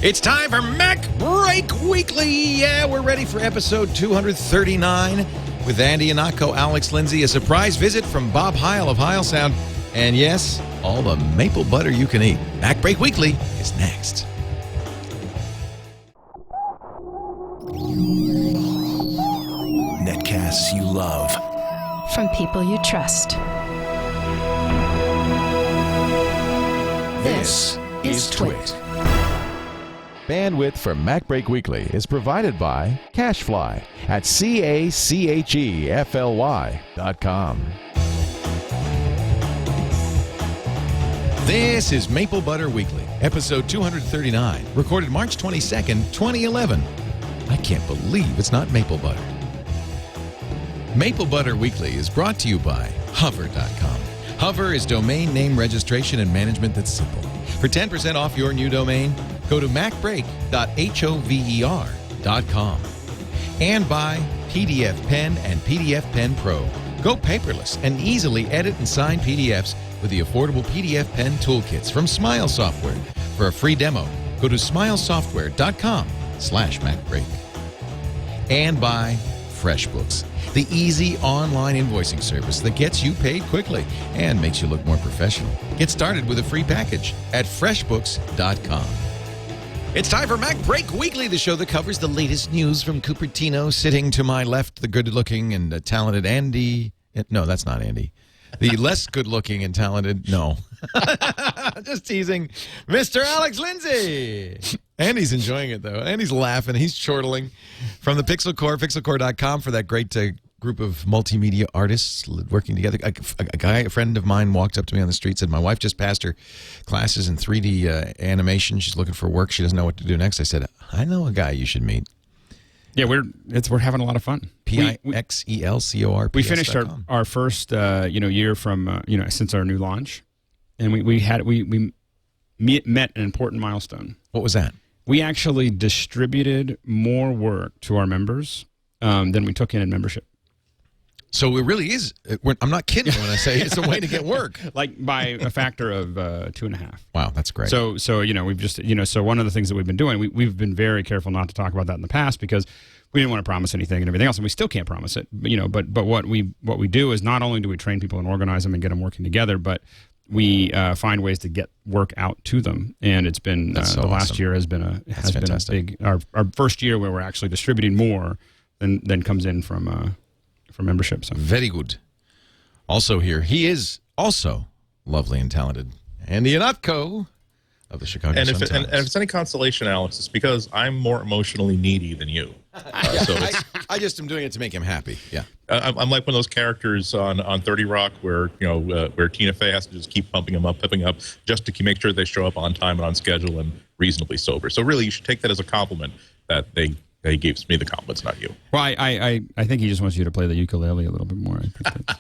It's time for MacBreak Weekly. Yeah, we're ready for episode 239 with Andy Ihnatko, Alex Lindsay, a surprise visit from Bob Heil of Heil Sound, and yes, all the maple butter you can eat. MacBreak Weekly is next. Netcasts you love. From people you trust. This is Twit. Bandwidth for MacBreak Weekly is provided by Cachefly at CACHEFLY.com. This is Maple Butter Weekly, episode 239, recorded March 22nd, 2011. I can't believe it's not maple butter. Maple Butter Weekly is brought to you by Hover.com. Hover is domain name registration and management that's simple. For 10% off your new domain, go to macbreak.hover.com. And by PDFpen and PDFpen Pro. Go paperless and easily edit and sign PDFs with the affordable PDFpen toolkits from Smile Software. For a free demo, go to smilesoftware.com/MacBreak. And by FreshBooks, the easy online invoicing service that gets you paid quickly and makes you look more professional. Get started with a free package at freshbooks.com. It's time for MacBreak Weekly, the show that covers the latest news from Cupertino. Sitting to my left, the good-looking and talented Andy. No, that's not Andy. The less good-looking and talented, no. Just teasing, Mr. Alex Lindsay. Andy's enjoying it, though. Andy's laughing. He's chortling from the Pixel Core, pixelcore.com, for that great group of multimedia artists working together. A friend of mine walked up to me on the street, said, my wife just passed her classes in 3D animation. She's looking for work. She doesn't know what to do next. I said, I know a guy you should meet. Yeah, we're having a lot of fun. PIXELCOR. We finished our first year from since our new launch, and we met an important milestone. What was that? We actually distributed more work to our members than we took in membership. So it really is. I'm not kidding when I say it's a way to get work. Like by a factor of 2.5. Wow, that's great. So we've just so one of the things that we've been doing, we've been very careful not to talk about that in the past because we didn't want to promise anything and everything else, and we still can't promise it. But what we do is not only do we train people and organize them and get them working together, but we find ways to get work out to them. And it's been the last year has been a big our first year where we're actually distributing more than comes in from membership. So very good. Also here, he is also lovely and talented, Andy Ihnatko of the Chicago Sun-Times. And if it's any consolation, Alex, it's because I'm more emotionally needy than you. So I just am doing it to make him happy. Yeah, I'm like one of those characters on 30 Rock where where Tina Fey has to just keep pumping them up, just to make sure they show up on time and on schedule and reasonably sober. So really, you should take that as a compliment that he gives me the compliments, not you. Well, I think he just wants you to play the ukulele a little bit more.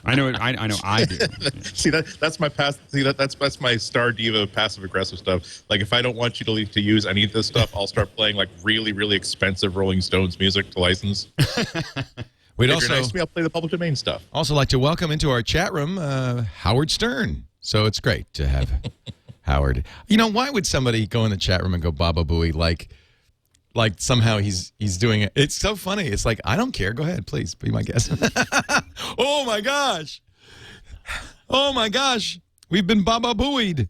I know I do. See, that's my that's my Star Diva passive aggressive stuff. Like if I don't want you to use any of this stuff, I'll start playing like really, really expensive Rolling Stones music to license. We'd if also you're nice to me, I'll play the public domain stuff. Also like to welcome into our chat room Howard Stern. So it's great to have Howard. Why would somebody go in the chat room and go Baba Booey like somehow he's doing it? It's so funny. It's like, I don't care. Go ahead, please. Be my guest. Oh, my gosh. Oh, my gosh. We've been Baba Booeyed.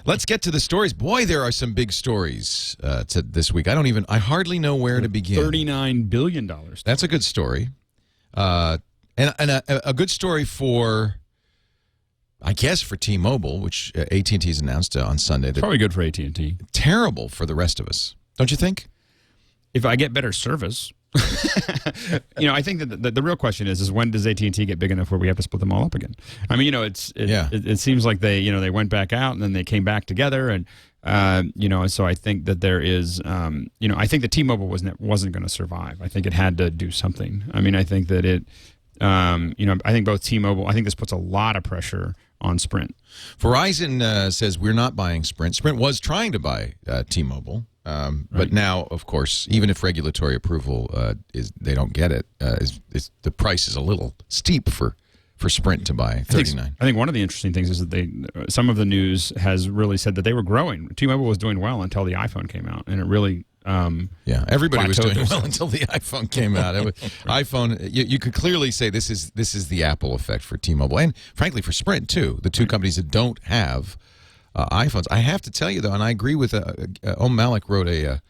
Let's get to the stories. Boy, there are some big stories this week. I hardly know where to begin. $39 billion. That's a good story. And a good story for, I guess, for T-Mobile, which AT&T has announced on Sunday. Probably good for AT&T. Terrible for the rest of us. Don't you think? If I get better service, I think that the real question is when does AT&T get big enough where we have to split them all up again? I mean, it seems like they went back out and then they came back together, and so I think that there is, I think that T-Mobile wasn't going to survive. I think it had to do something. I mean, I think that I think both T-Mobile. I think this puts a lot of pressure on Sprint. Verizon says we're not buying Sprint. Sprint was trying to buy T-Mobile. But now, of course, even if regulatory approval they don't get it, the price is a little steep for for Sprint to buy 39. I think one of the interesting things is that some of the news has really said that they were growing. T-Mobile was doing well until the iPhone came out, and it really everybody was doing well until the iPhone came out. iPhone, you could clearly say this is the Apple effect for T-Mobile, and frankly for Sprint too. The two companies that don't have iPhones. I have to tell you though, and I agree with Om Malik wrote a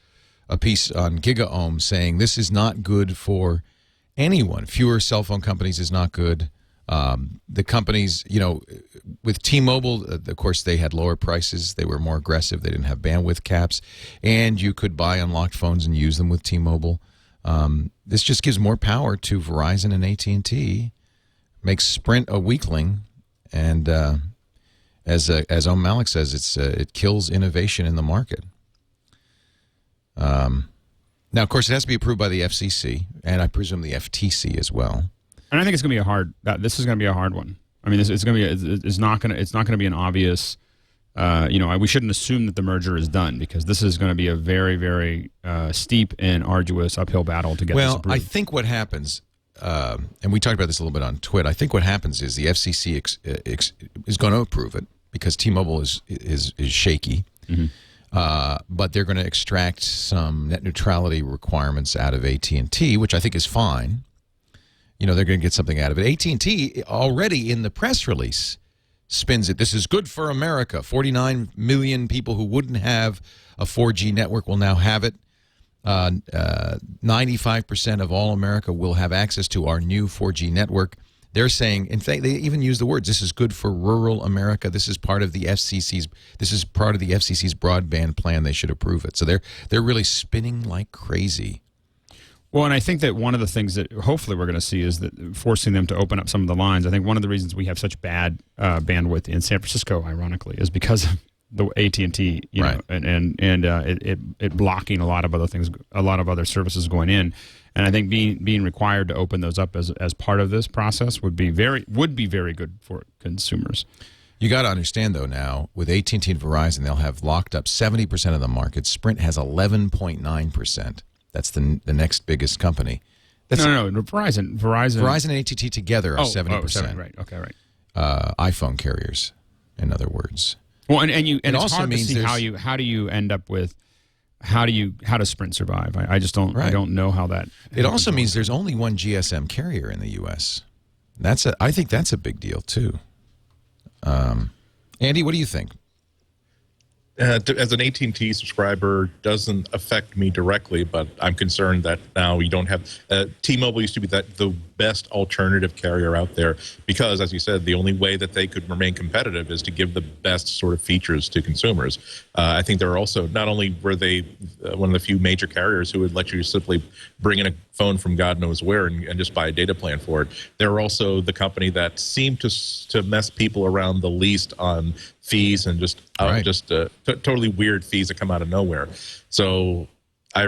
piece on GigaOM saying this is not good for anyone. Fewer cell phone companies is not good. The companies, with T-Mobile, of course, they had lower prices. They were more aggressive. They didn't have bandwidth caps. And you could buy unlocked phones and use them with T-Mobile. This just gives more power to Verizon and AT&T, makes Sprint a weakling. And as Om Malik says, it kills innovation in the market. Now, of course, it has to be approved by the FCC, and I presume the FTC as well. And I think it's going to be this is going to be a hard one. I mean, it's not going to be an obvious. We shouldn't assume that the merger is done because this is going to be a very, very steep and arduous uphill battle to get this approved. I think what happens, and we talked about this a little bit on Twitter. I think what happens is the FCC is going to approve it because T-Mobile is shaky, but they're going to extract some net neutrality requirements out of AT&T, which I think is fine. They're going to get something out of it. AT&T already in the press release spins it. This is good for America. 49 million people who wouldn't have a 4G network will now have it. 95% of all America will have access to our new 4G network. They're saying, in fact, they even use the words, this is good for rural America. This is part of the FCC's broadband plan. They should approve it. So they're really spinning like crazy. Well, and I think that one of the things that hopefully we're going to see is that forcing them to open up some of the lines. I think one of the reasons we have such bad bandwidth in San Francisco, ironically, is because of the AT&T, right. and it blocking a lot of other things, a lot of other services going in. And I think being required to open those up as part of this process would be very good for consumers. You got to understand though now with AT&T and Verizon, they'll have locked up 70% of the market. Sprint has 11.9%. That's the next biggest company. No, Verizon and AT&T together are 70%. Right. Okay, right. iPhone carriers, in other words. Well, and it's also hard to means see how do you end up with how does Sprint survive? I just don't I don't know how that. It also means there's only one GSM carrier in the U.S. I think that's a big deal too. Andy, what do you think? As an AT&T subscriber, doesn't affect me directly, but I'm concerned that now you don't have T-Mobile used to be the best alternative carrier out there because, as you said, the only way that they could remain competitive is to give the best sort of features to consumers. I think they're also not only were they one of the few major carriers who would let you simply bring in a phone from God knows where and just buy a data plan for it. They're also the company that seemed to mess people around the least on fees and just totally weird fees that come out of nowhere. So I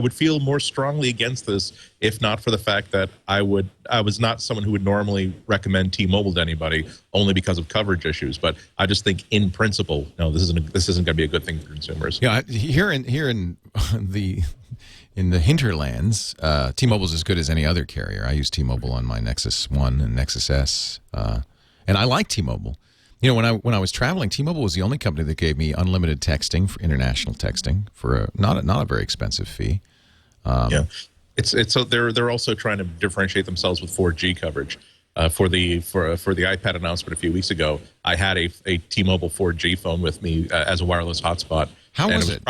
would feel more strongly against this if not for the fact that I was not someone who would normally recommend T-Mobile to anybody only because of coverage issues. But I just think in principle, no, this isn't going to be a good thing for consumers. Yeah, here in the hinterlands, T-Mobile's as good as any other carrier. I use T-Mobile on my Nexus 1 and Nexus S, and I like T-Mobile. When I was traveling, T-Mobile was the only company that gave me unlimited texting for international texting for not a very expensive fee. Yeah, it's so they're also trying to differentiate themselves with 4G coverage. For the iPad announcement a few weeks ago, I had a T-Mobile 4G phone with me as a wireless hotspot. How was it?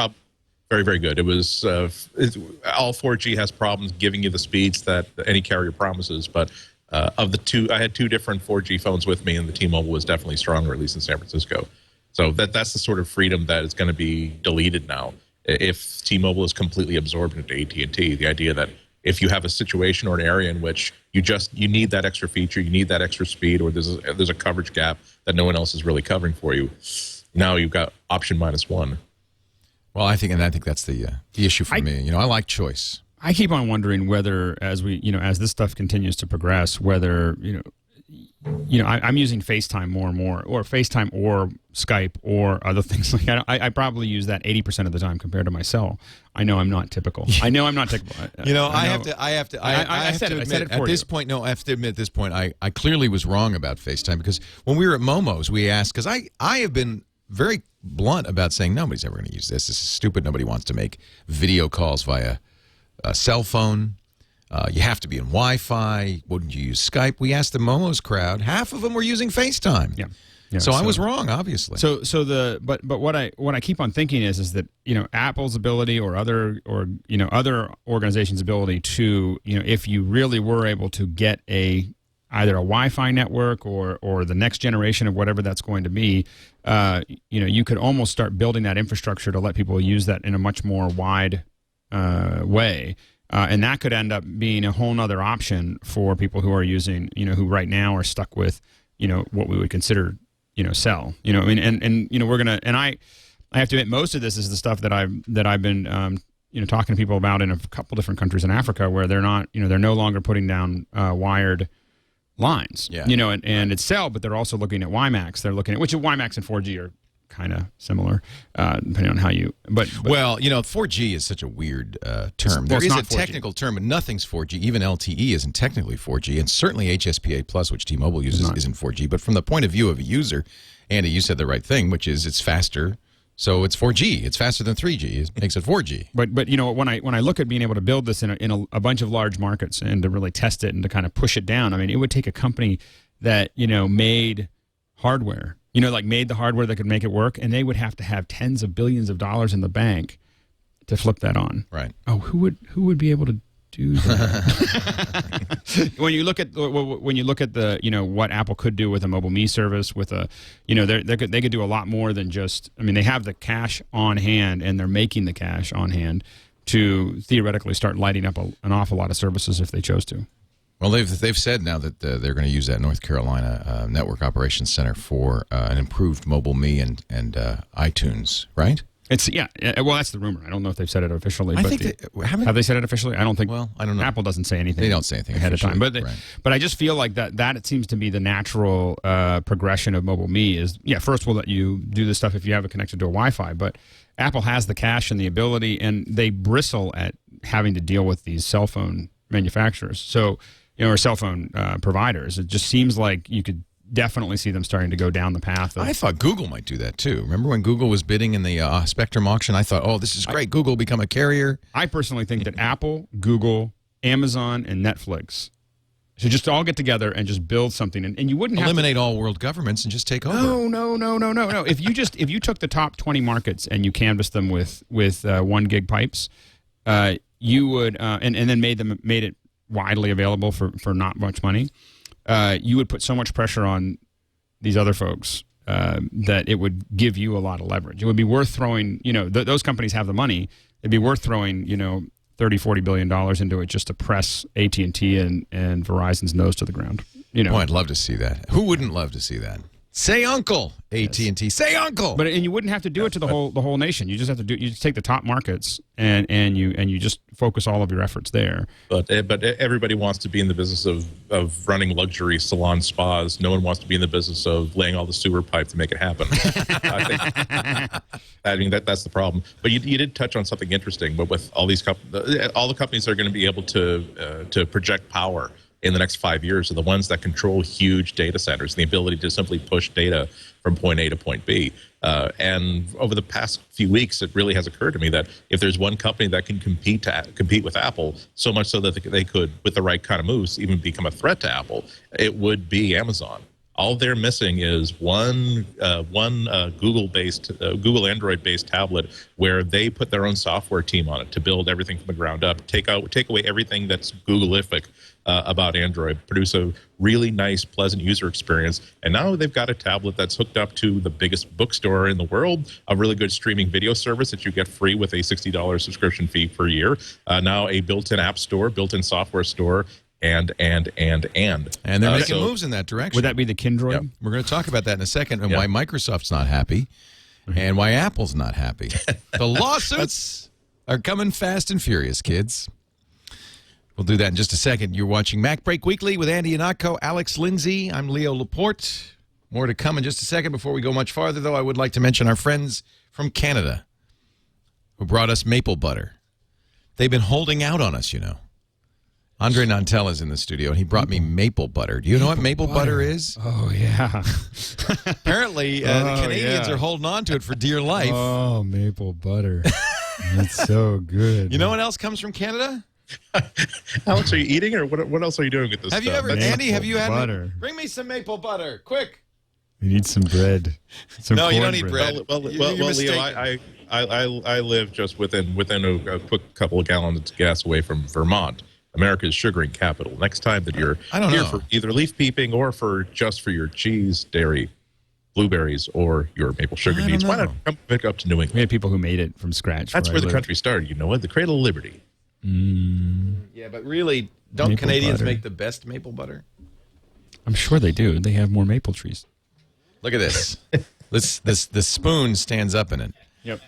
Very, very good. It was all 4G has problems giving you the speeds that any carrier promises, but of the two, I had two different 4G phones with me, and the T-Mobile was definitely stronger, at least in San Francisco. So that's the sort of freedom that is going to be deleted now if T-Mobile is completely absorbed into AT&T. The idea that if you have a situation or an area in which you need that extra feature, you need that extra speed, or there's a coverage gap that no one else is really covering for you, now you've got option -1. Well, I think that's the issue for me. I like choice. I keep on wondering whether, as this stuff continues to progress, whether I'm using FaceTime more and more, or FaceTime or Skype or other things like that. I probably use that 80% of the time compared to my cell. I know I'm not typical. I have to admit at this point, I clearly was wrong about FaceTime, because when we were at Momo's, we asked, because I have been very blunt about saying nobody's ever going to use this. This is stupid. Nobody wants to make video calls via a cell phone. You have to be in Wi-Fi. Wouldn't you use Skype? We asked the Momo's crowd. Half of them were using FaceTime. Yeah. So I was wrong, obviously. But what I keep on thinking is that Apple's ability or other organizations' ability to if you really were able to get either a Wi-Fi network or the next generation of whatever that's going to be, you could almost start building that infrastructure to let people use that in a much more wide way. And that could end up being a whole nother option for people who are using, who right now are stuck with, what we would consider, cell. We're gonna, and I have to admit, most of this is the stuff that I've been, talking to people about in a couple different countries in Africa, where they're not, they're no longer putting down wired lines. Yeah. And it's cell, but they're also looking at WiMAX. They're looking at which WiMAX and 4G are kind of similar, depending on how you. But 4G is such a weird term. There is a technical term, but nothing's 4G. Even LTE isn't technically 4G, and certainly HSPA Plus, which T-Mobile uses, isn't 4G. But from the point of view of a user, Andy, you said the right thing, which is it's faster. So it's 4G. It's faster than 3G. It makes it 4G. But when I look at being able to build this in a bunch of large markets and to really test it and to kind of push it down, I mean, it would take a company that made hardware. Made the hardware that could make it work, and they would have to have tens of billions of dollars in the bank to flip that on. Right. Oh, who would be able to do that? when you look at the what Apple could do with a MobileMe service, with a they could do a lot more than just. I mean, they have the cash on hand, and they're making the cash on hand to theoretically start lighting up an awful lot of services if they chose to. Well, they've said now that they're going to use that North Carolina Network Operations Center for an improved MobileMe and iTunes, right? Well, that's the rumor. I don't know if they've said it officially. Have they said it officially? I don't think. Well, I don't know. Apple doesn't say anything. They don't say anything ahead of time. But right. But I just feel like that it seems to be the natural progression of MobileMe is first we'll let you do this stuff if you have it connected to a Wi-Fi, but Apple has the cash and the ability, and they bristle at having to deal with these cell phone manufacturers. So. Or cell phone providers. It just seems like you could definitely see them starting to go down the path. I thought Google might do that too. Remember when Google was bidding in the Spectrum auction? I thought, oh, this is great. Google will become a carrier. I personally think that Apple, Google, Amazon, and Netflix should just all get together and just build something. And you wouldn't eliminate all world governments and just take over. No. If you took the top 20 markets and you canvassed them with 1 gig pipes, you would and then made it widely available for not much money, you would put so much pressure on these other folks that it would give you a lot of leverage. It would be worth throwing, those companies have the money. It'd be worth throwing, $30-40 billion into it just to press AT&T and Verizon's nose to the ground. Oh, I'd love to see that. Who wouldn't love to see that? Say uncle, AT&T. Yes. Say uncle. And you wouldn't have to do it to the whole nation. You just have to you just take the top markets and you just focus all of your efforts there. But everybody wants to be in the business of running luxury salon spas. No one wants to be in the business of laying all the sewer pipe to make it happen. I think that's the problem. But you did touch on something interesting. But with all these all the companies that are going to be able to project power in the next 5 years are the ones that control huge data centers, the ability to simply push data from point A to point B. And over the past few weeks, it really has occurred to me that if there's one company that can compete with Apple, so much so that they could, with the right kind of moves, even become a threat to Apple, it would be Amazon. All they're missing is one Google Android-based tablet where they put their own software team on it to build everything from the ground up, take away everything that's Googleific about Android, produce a really nice, pleasant user experience. And now they've got a tablet that's hooked up to the biggest bookstore in the world, a really good streaming video service that you get free with a $60 subscription fee per year, now a built-in app store, built-in software store, and they're making moves in that direction. Would that be the Kindroid? Yep. We're going to talk about that in a second, and why Microsoft's not happy, and why Apple's not happy. The lawsuits are coming fast and furious, kids. We'll do that in just a second. You're watching MacBreak Weekly with Andy Ihnatko, Alex Lindsay. I'm Leo Laporte. More to come in just a second. Before we go much farther, though, I would like to mention our friends from Canada who brought us maple butter. They've been holding out on us, you know. Andre Nantel is in the studio, and he brought me maple butter. Do you know what maple butter is? Oh, yeah. Apparently, the Canadians are holding on to it for dear life. Oh, maple butter. That's so good. You know what else comes from Canada? Alex, are you eating, or what else are you doing with this Have you stuff? ever, Andy, have you had butter. Bring me some maple butter, quick. You need some bread. No, you don't need bread. Well, Leo, I live just within a quick couple of gallons of gas away from Vermont, America's sugaring capital. Next time that you're here for either leaf peeping or for your cheese, dairy, blueberries, or your maple sugar needs, why not come pick up to New England? We had people who made it from scratch. That's where the country started. You know what? The Cradle of Liberty. Yeah, but really, don't Maple Canadians butter. make the best maple butter? I'm sure they do. They have more maple trees. Look at this. The spoon stands up in it. Yep.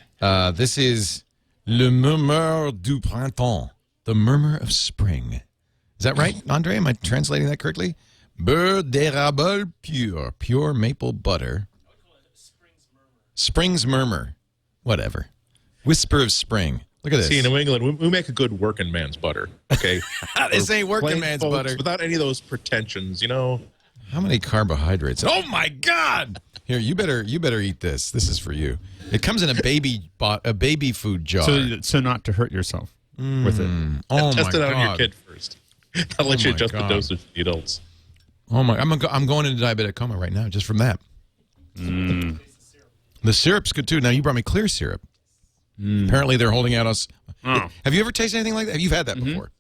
This is Le Murmure du Printemps, the murmur of spring. Is that right, Andre? Am I translating that correctly? Beurre d'érable pure, pure maple butter. Spring's murmur. Whatever. Whisper of spring. Look at this. See, in New England, we make a good working man's butter. Okay, This ain't working Plain man's folks, butter. without any of those pretensions. You know. How many carbohydrates? Oh my God! Here, you better eat this. This is for you. It comes in a baby food jar. So not to hurt yourself with it. Oh Test my it out on your God. kid first. I'll let you my adjust God. the dosage for the adults. Oh my! I'm going into diabetic coma right now just from that. The syrup's good too. Now you brought me clear syrup. Apparently they're holding out us. Oh. Have you ever tasted anything like that? You've had that before.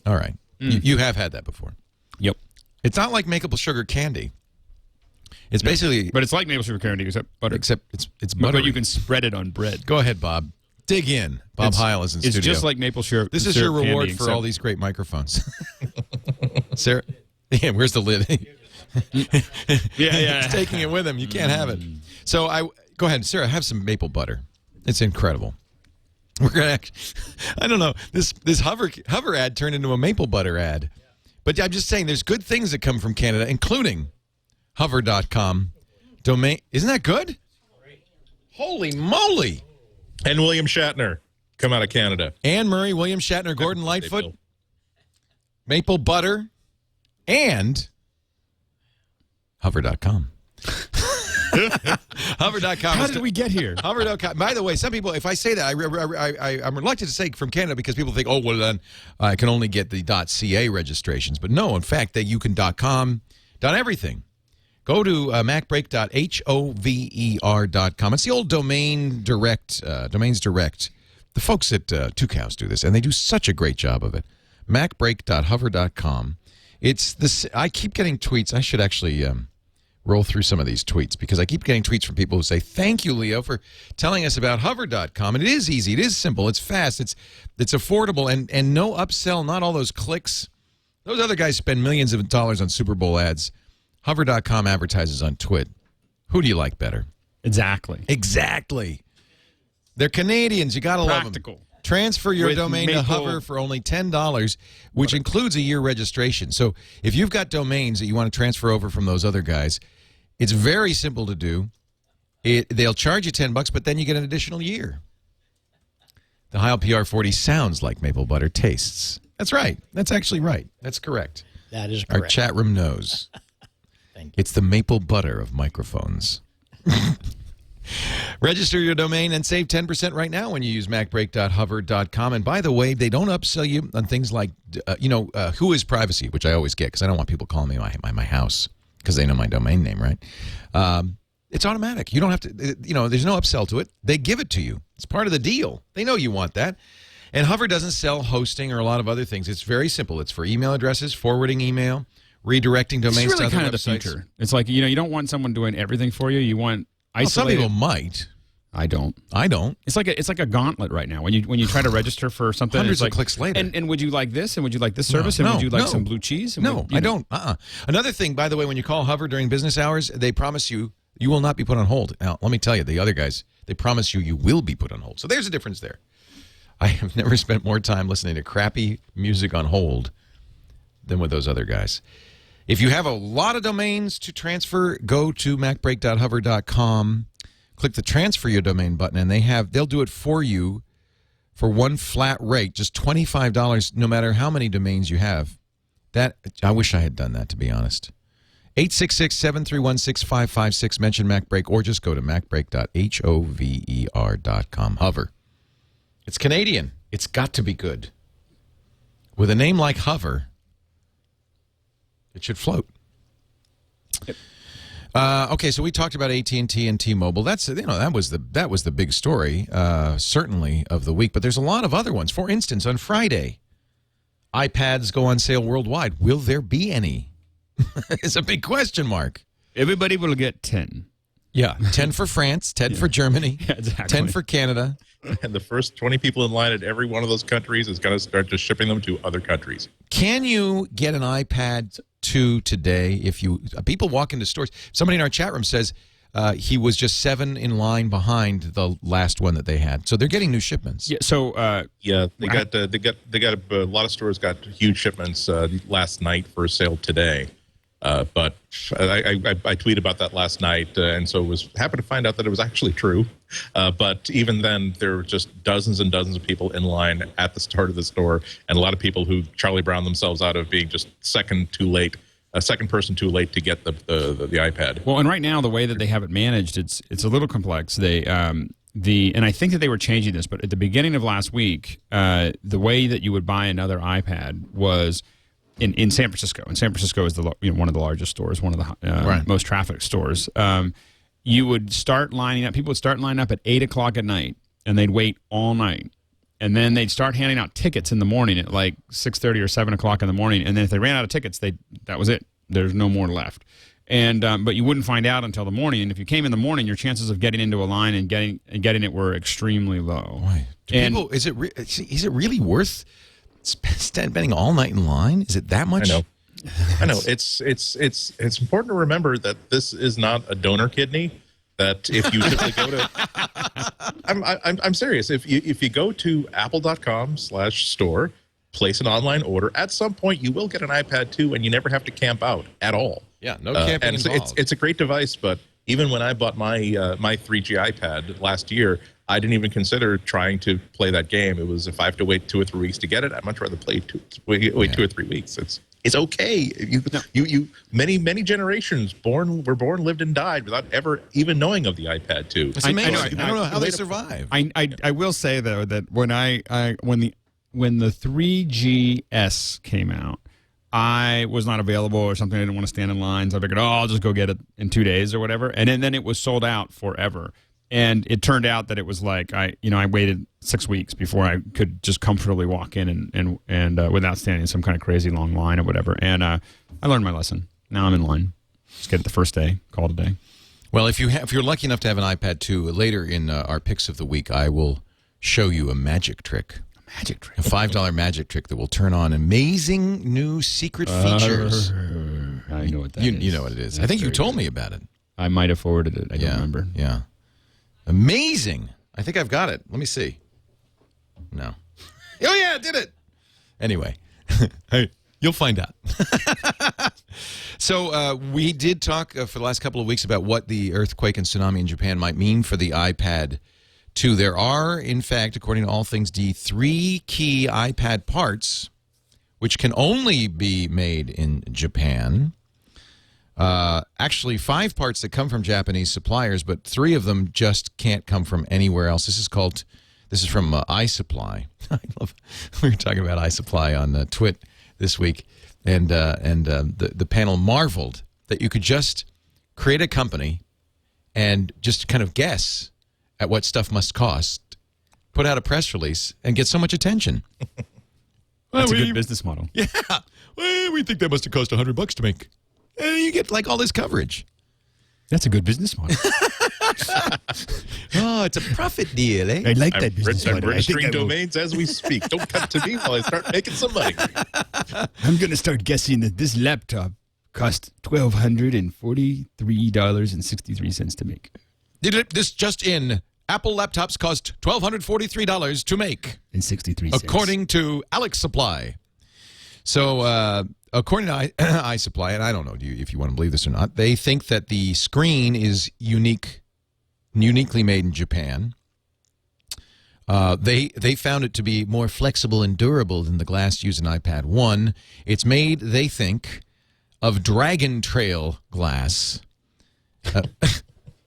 All right. You have had that before. Yep. It's not like maple sugar candy. It's basically, But it's like maple sugar candy, except butter. except it's butter. But you can spread it on bread. Go ahead, Bob. Dig in. Bob Heil is in It's studio. just like maple syrup. This is syrup your reward candy, for all these great microphones. Sarah, yeah, where's the lid? Yeah. He's taking it with him. You can't have it. So go ahead, Sarah. Have some maple butter. It's incredible. We're gonna. I don't know. This hover ad turned into a maple butter ad, but I'm just saying there's good things that come from Canada, including hover.com domain. Isn't that good? Holy moly! And William Shatner come out of Canada. Anne Murray, William Shatner, Gordon Lightfoot, maple butter, and hover.com. Hover.com. How did we get here? Hover.com. By the way, some people, if I say that, I'm reluctant to say from Canada because people think, oh, well, then I can only get the .ca registrations. But no, in fact, you can .com, .everything. Go to macbreak.hover.com. It's the old domains direct. The folks at Two Cows do this, and they do such a great job of it. macbreak.hover.com. It's this. I keep getting tweets. I should actually roll through some of these tweets because I keep getting tweets from people who say, thank you, Leo, for telling us about hover.com. And it is easy. It is simple. It's fast. It's affordable and no upsell, not all those clicks. Those other guys spend millions of dollars on Super Bowl ads. Hover.com advertises on Twit. Who do you like better? Exactly. They're Canadians. You got to love them. Practical. Transfer your With domain to maple- Hover for only $10, which includes a year registration. So if you've got domains that you want to transfer over from those other guys, it's very simple to do. They'll charge you $10, but then you get an additional year. The Heil PR40 sounds like maple butter tastes. That's right. That's actually right. That's correct. That is Our correct. chat room knows. Thank you. It's the maple butter of microphones. Register your domain and save 10% right now when you use macbreak.hover.com. And by the way, they don't upsell you on things like, who is privacy, which I always get because I don't want people calling me my house because they know my domain name, right? It's automatic. You don't have to, there's no upsell to it. They give it to you. It's part of the deal. They know you want that. And Hover doesn't sell hosting or a lot of other things. It's very simple. It's for email addresses, forwarding email, redirecting domains It's really to other kind of the websites. future. It's like, you don't want someone doing everything for you. You want Well, some isolated. people might. I don't. It's like a gauntlet right now. When you try to register for something, Hundreds it's like, of clicks later. And would you like this? And would you like this service? No, and would you like no. some blue cheese? And No, I don't. Another thing, by the way, when you call Hover during business hours, they promise you will not be put on hold. Now, let me tell you, the other guys, they promise you will be put on hold. So there's a difference there. I have never spent more time listening to crappy music on hold than with those other guys. If you have a lot of domains to transfer, go to macbreak.hover.com, click the transfer your domain button, and they'll do it for you for one flat rate, just $25 no matter how many domains you have. That I wish I had done that, to be honest. 866-731-6556, mention MacBreak, or just go to macbreak.hover.com. Hover. It's Canadian. It's got to be good. With a name like Hover, it should float. Yep. Okay, so we talked about AT&T and T-Mobile. That was the big story, certainly of the week. But there's a lot of other ones. For instance, on Friday, iPads go on sale worldwide. Will there be any? It's a big question mark. Everybody will get 10. Yeah, 10 for France, 10 for Germany, Yeah, exactly. 10 for Canada. And the first 20 people in line at every one of those countries is going to start just shipping them to other countries. Can you get an iPad 2 today if you people walk into stores? Somebody in our chat room says he was just 7 in line behind the last one that they had. So they're getting new shipments. Yeah. So they got a lot of stores got huge shipments last night for sale today. But I tweeted about that last night, and so was happy to find out that it was actually true. But even then, there were just dozens and dozens of people in line at the start of the store, and a lot of people who Charlie Brown themselves out of being just a second person too late to get the iPad. Well, and right now the way that they have it managed, it's a little complex. They and I think that they were changing this, but at the beginning of last week, the way that you would buy another iPad was in San Francisco. And San Francisco is one of the largest stores, one of the most trafficked stores. You would start lining up. People would start lining up at 8 o'clock at night, and they'd wait all night. And then they'd start handing out tickets in the morning at like 6:30 or 7 o'clock in the morning. And then if they ran out of tickets, that was it. There's no more left. And but you wouldn't find out until the morning. And if you came in the morning, your chances of getting into a line and getting it were extremely low. Boy. Is it really worth spending all night in line? Is it that much? I know. It's important to remember that this is not a donor kidney. That if you simply go to, I'm serious. If you go to apple.com/store, place an online order, at some point you will get an iPad 2, and you never have to camp out at all. Yeah, no camping and involved. it's a great device, but even when I bought my 3G iPad last year, I didn't even consider trying to play that game. It was if I have to wait 2 or 3 weeks to get it, I'd much rather wait 2 or 3 weeks. It's okay. Many generations were born, lived, and died without ever even knowing of the iPad 2. It's amazing. I don't know how they survive. I will say though that when the 3GS came out, I was not available or something. I didn't want to stand in lines. I figured, I'll just go get it in 2 days or whatever. And then it was sold out forever. And it turned out that it was like I waited 6 weeks before I could just comfortably walk in and without standing in some kind of crazy long line or whatever. And I learned my lesson. Now I'm in line. Just get it the first day. Call it a day. Well, if you're lucky enough to have an iPad 2, later in our picks of the week, I will show you a magic trick. A $5 magic trick that will turn on amazing new secret features. I know what that is. You know what it is. I think you told me about it. I might have forwarded it. I don't remember. Yeah. Amazing. I think I've got it. Let me see. No. Oh, yeah, I did it. Anyway, hey, you'll find out. So we did talk for the last couple of weeks about what the earthquake and tsunami in Japan might mean for the iPad 2. There are, in fact, according to All Things D, 3 key iPad parts which can only be made in Japan. Actually 5 parts that come from Japanese suppliers, but 3 of them just can't come from anywhere else. This is from iSupply. We were talking about iSupply on Twit this week, and the panel marveled that you could just create a company and just kind of guess at what stuff must cost, put out a press release, and get so much attention. That's a good business model. Yeah. Well, we think that must have cost $100 to make. And you get like all this coverage. That's a good business model. Oh, it's a profit deal, eh? I like that business model. I'm registering domains as we speak. Don't cut to me while I start making some money. I'm going to start guessing that this laptop cost $1,243.63 to make. This just in, Apple laptops cost $1,243 to make, and 63 cents. according to Alex Supply. So, according to iSupply, and I don't know if you want to believe this or not, they think that the screen is uniquely made in Japan. They found it to be more flexible and durable than the glass used in iPad 1. It's made, they think, of Dragon Trail glass.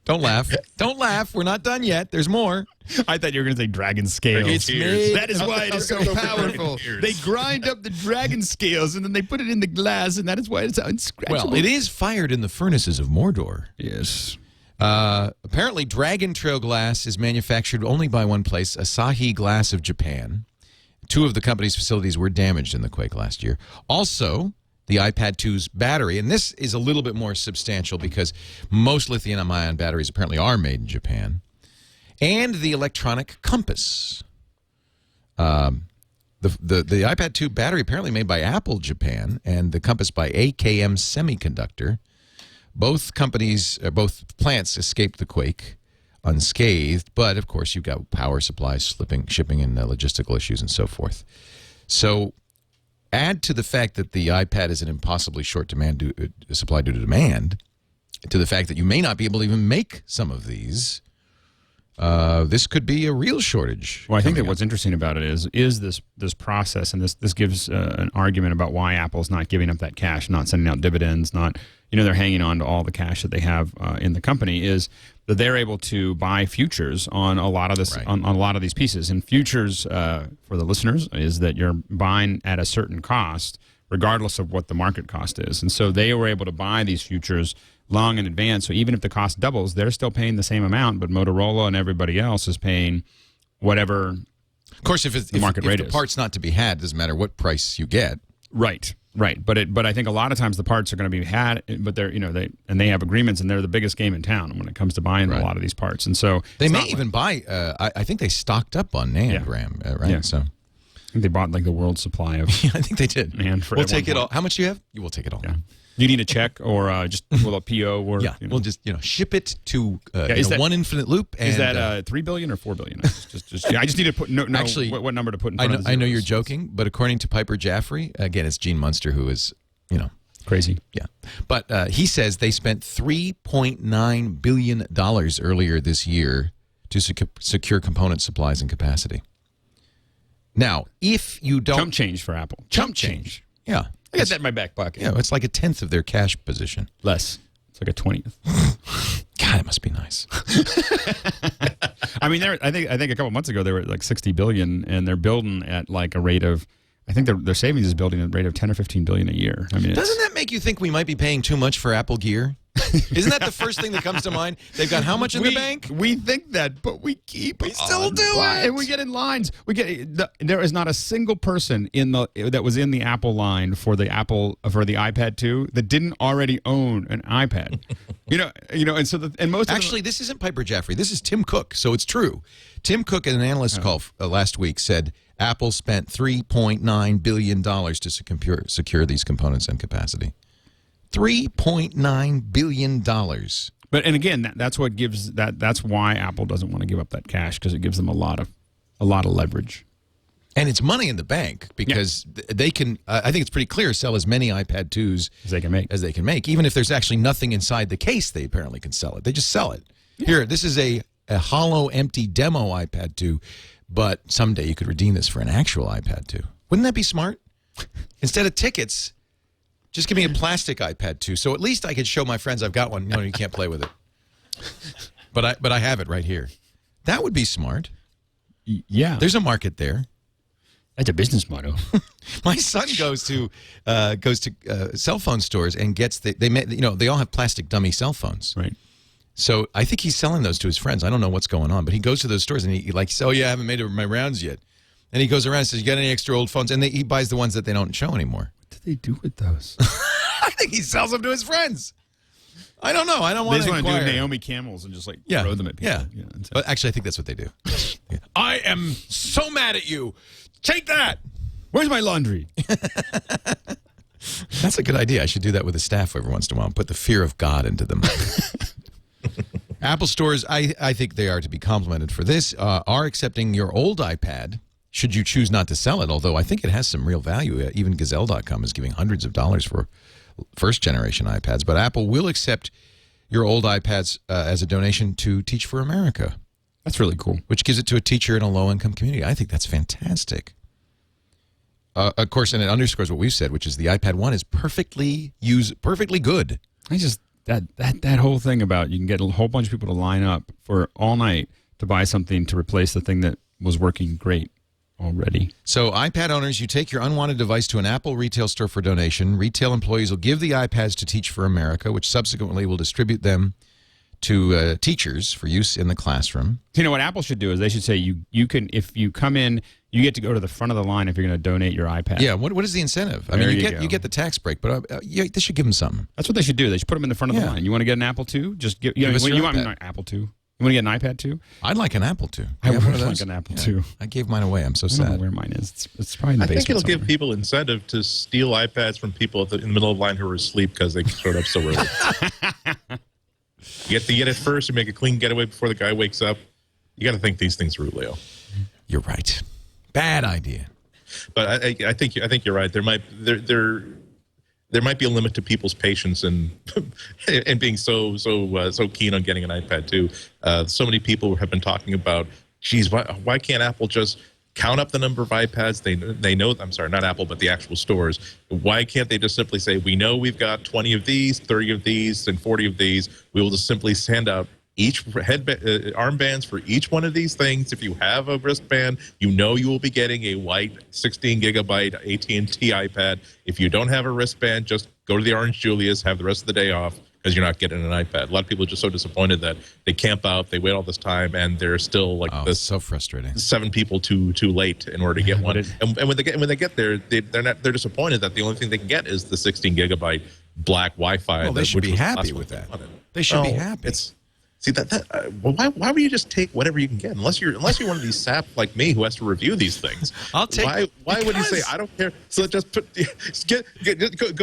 Don't laugh. Don't laugh. We're not done yet. There's more. I thought you were going to say dragon scales. It's made. That is why it is so powerful. They grind up the dragon scales and then they put it in the glass, and that is why it's unscratchable. Well, it is fired in the furnaces of Mordor. Yes. Apparently, Dragon Trail glass is manufactured only by one place, Asahi Glass of Japan. 2 of the company's facilities were damaged in the quake last year. Also, the iPad 2's battery, and this is a little bit more substantial because most lithium-ion batteries apparently are made in Japan, and the electronic compass. The iPad 2 battery apparently made by Apple Japan, and the compass by AKM Semiconductor. Both plants escaped the quake unscathed, but of course you've got power supplies, shipping, and logistical issues and so forth. So add to the fact that the iPad is an impossibly short supply due to demand, to the fact that you may not be able to even make some of these. This could be a real shortage. Well, I think that what's interesting about it is this process, and this gives an argument about why Apple's not giving up that cash, not sending out dividends, they're hanging on to all the cash that they have in the company, is that they're able to buy futures on a lot of this, right, on a lot of these pieces. And futures, for the listeners, is that you're buying at a certain cost, regardless of what the market cost is. And so they were able to buy these futures long in advance. So even if the cost doubles, they're still paying the same amount, but Motorola and everybody else is paying whatever. Of course, if the part's not to be had, it doesn't matter what price you get. Right. But I think a lot of times the parts are going to be had, but they have agreements, and they're the biggest game in town when it comes to buying a lot of these parts. And so they may even buy. I think they stocked up on NAND RAM, right? Yeah. So I think they bought like the world's supply of. Yeah, I think they did. NAND. We'll take it all. How much do you have? You will take it all. Yeah. Do you need a check or just a PO? Or, we'll just ship it to one infinite loop. And, is that $3 billion or $4 billion? I just need to put actually what number to put in front of the zeros. I know you're joking, but according to Piper Jaffray, again, it's Gene Munster who is crazy. Yeah, but he says they spent $3.9 billion earlier this year to secure component supplies and capacity. Now, if you don't chump change for Apple, chump change. Yeah. I got that in my back pocket. Yeah, it's like a 10th of their cash position. Less. It's like a 20th. God, it must be nice. I mean, I think a couple months ago they were at like $60 billion, and they're building at like a rate of, I think their savings is building at a rate of $10 or $15 billion a year. I mean, doesn't that make you think we might be paying too much for Apple gear? Isn't that the first thing that comes to mind? They've got how much in the bank? We think that, but we still do it. And we get in lines. There is not a single person that was in the Apple line for the iPad 2 that didn't already own an iPad. Actually, this isn't Piper Jaffray. This is Tim Cook, so it's true. Tim Cook, in an analyst call last week, said Apple spent $3.9 billion to secure these components and capacity. $3.9 billion. But and again, that's what gives that's why Apple doesn't want to give up that cash, because it gives them a lot of leverage. And it's money in the bank because they can. I think it's pretty clear, sell as many iPad 2s as they can make. Even if there's actually nothing inside the case, they apparently can sell it. They just sell it. Yeah. Here, this is a hollow, empty demo iPad 2, but someday you could redeem this for an actual iPad 2. Wouldn't that be smart? Instead of tickets, just give me a plastic iPad 2, so at least I could show my friends I've got one. No, you can't play with it. But I have it right here. That would be smart. Yeah. There's a market there. That's a business motto. My son goes to cell phone stores and gets they all have plastic dummy cell phones. Right. So I think he's selling those to his friends. I don't know what's going on, but he goes to those stores and he like, oh yeah, I haven't made my rounds yet. And he goes around and says, you got any extra old phones? And he buys the ones that they don't show anymore. What do they do with those? I think he sells them to his friends. I don't know. I don't want to inquire. They just want to do Naomi Camels and just throw them at people. Yeah. But actually, I think that's what they do. Yeah. I am so mad at you. Take that. Where's my laundry? That's a good idea. I should do that with the staff every once in a while. Put the fear of God into them. Apple stores, I think they are to be complimented for this, are accepting your old iPad should you choose not to sell it, although I think it has some real value. Even Gazelle.com is giving hundreds of dollars for first-generation iPads. But Apple will accept your old iPads as a donation to Teach for America. That's really cool. Which gives it to a teacher in a low-income community. I think that's fantastic. Of course, and it underscores what we've said, which is the iPad 1 is perfectly good. I just that whole thing about you can get a whole bunch of people to line up for all night to buy something to replace the thing that was working great already. So iPad owners, you take your unwanted device to an Apple retail store for donation. Retail employees will give the iPads to Teach for America, which subsequently will distribute them to teachers for use in the classroom. You know what Apple should do is they should say you can, if you come in, you get to go to the front of the line if you're going to donate your iPad. Yeah, what is the incentive? I mean, you get the tax break, but they should give them something. That's what they should do. They should put them in the front of the line. You want to get an Apple II? Just give us your you want iPad. an Apple II? You want to get an iPad too? I'd like an Apple II. I would like an Apple II. I gave mine away. I'm so I don't sad. know where mine is. It's probably in the I think basement it'll give somewhere. people incentive to steal iPads from people in the middle of the line who are asleep because they showed up so early. You have to get it first and make a clean getaway before the guy wakes up. You got to think these things through, Leo. You're right. Bad idea. But I think you're right. There might be a limit to people's patience and being so keen on getting an iPad too. So many people have been talking about, geez, why can't Apple just count up the number of iPads they know? I'm sorry, not Apple, but the actual stores. Why can't they just simply say, we know we've got 20 of these, 30 of these, and 40 of these. We will just simply send out each armbands for each one of these things. If you have a wristband, you know you will be getting a white 16-gigabyte AT&T iPad. If you don't have a wristband, just go to the Orange Julius, have the rest of the day off because you're not getting an iPad. A lot of people are just so disappointed that they camp out, they wait all this time, and they're still like this. So frustrating. 7 people too late in order to get one. And when they get there, they're disappointed that the only thing they can get is the 16-gigabyte black Wi-Fi. Well, they should be happy with that. They should be happy. See why would you just take whatever you can get unless you're one of these sap like me who has to review these things? I'll take. Why would you say I don't care? So just go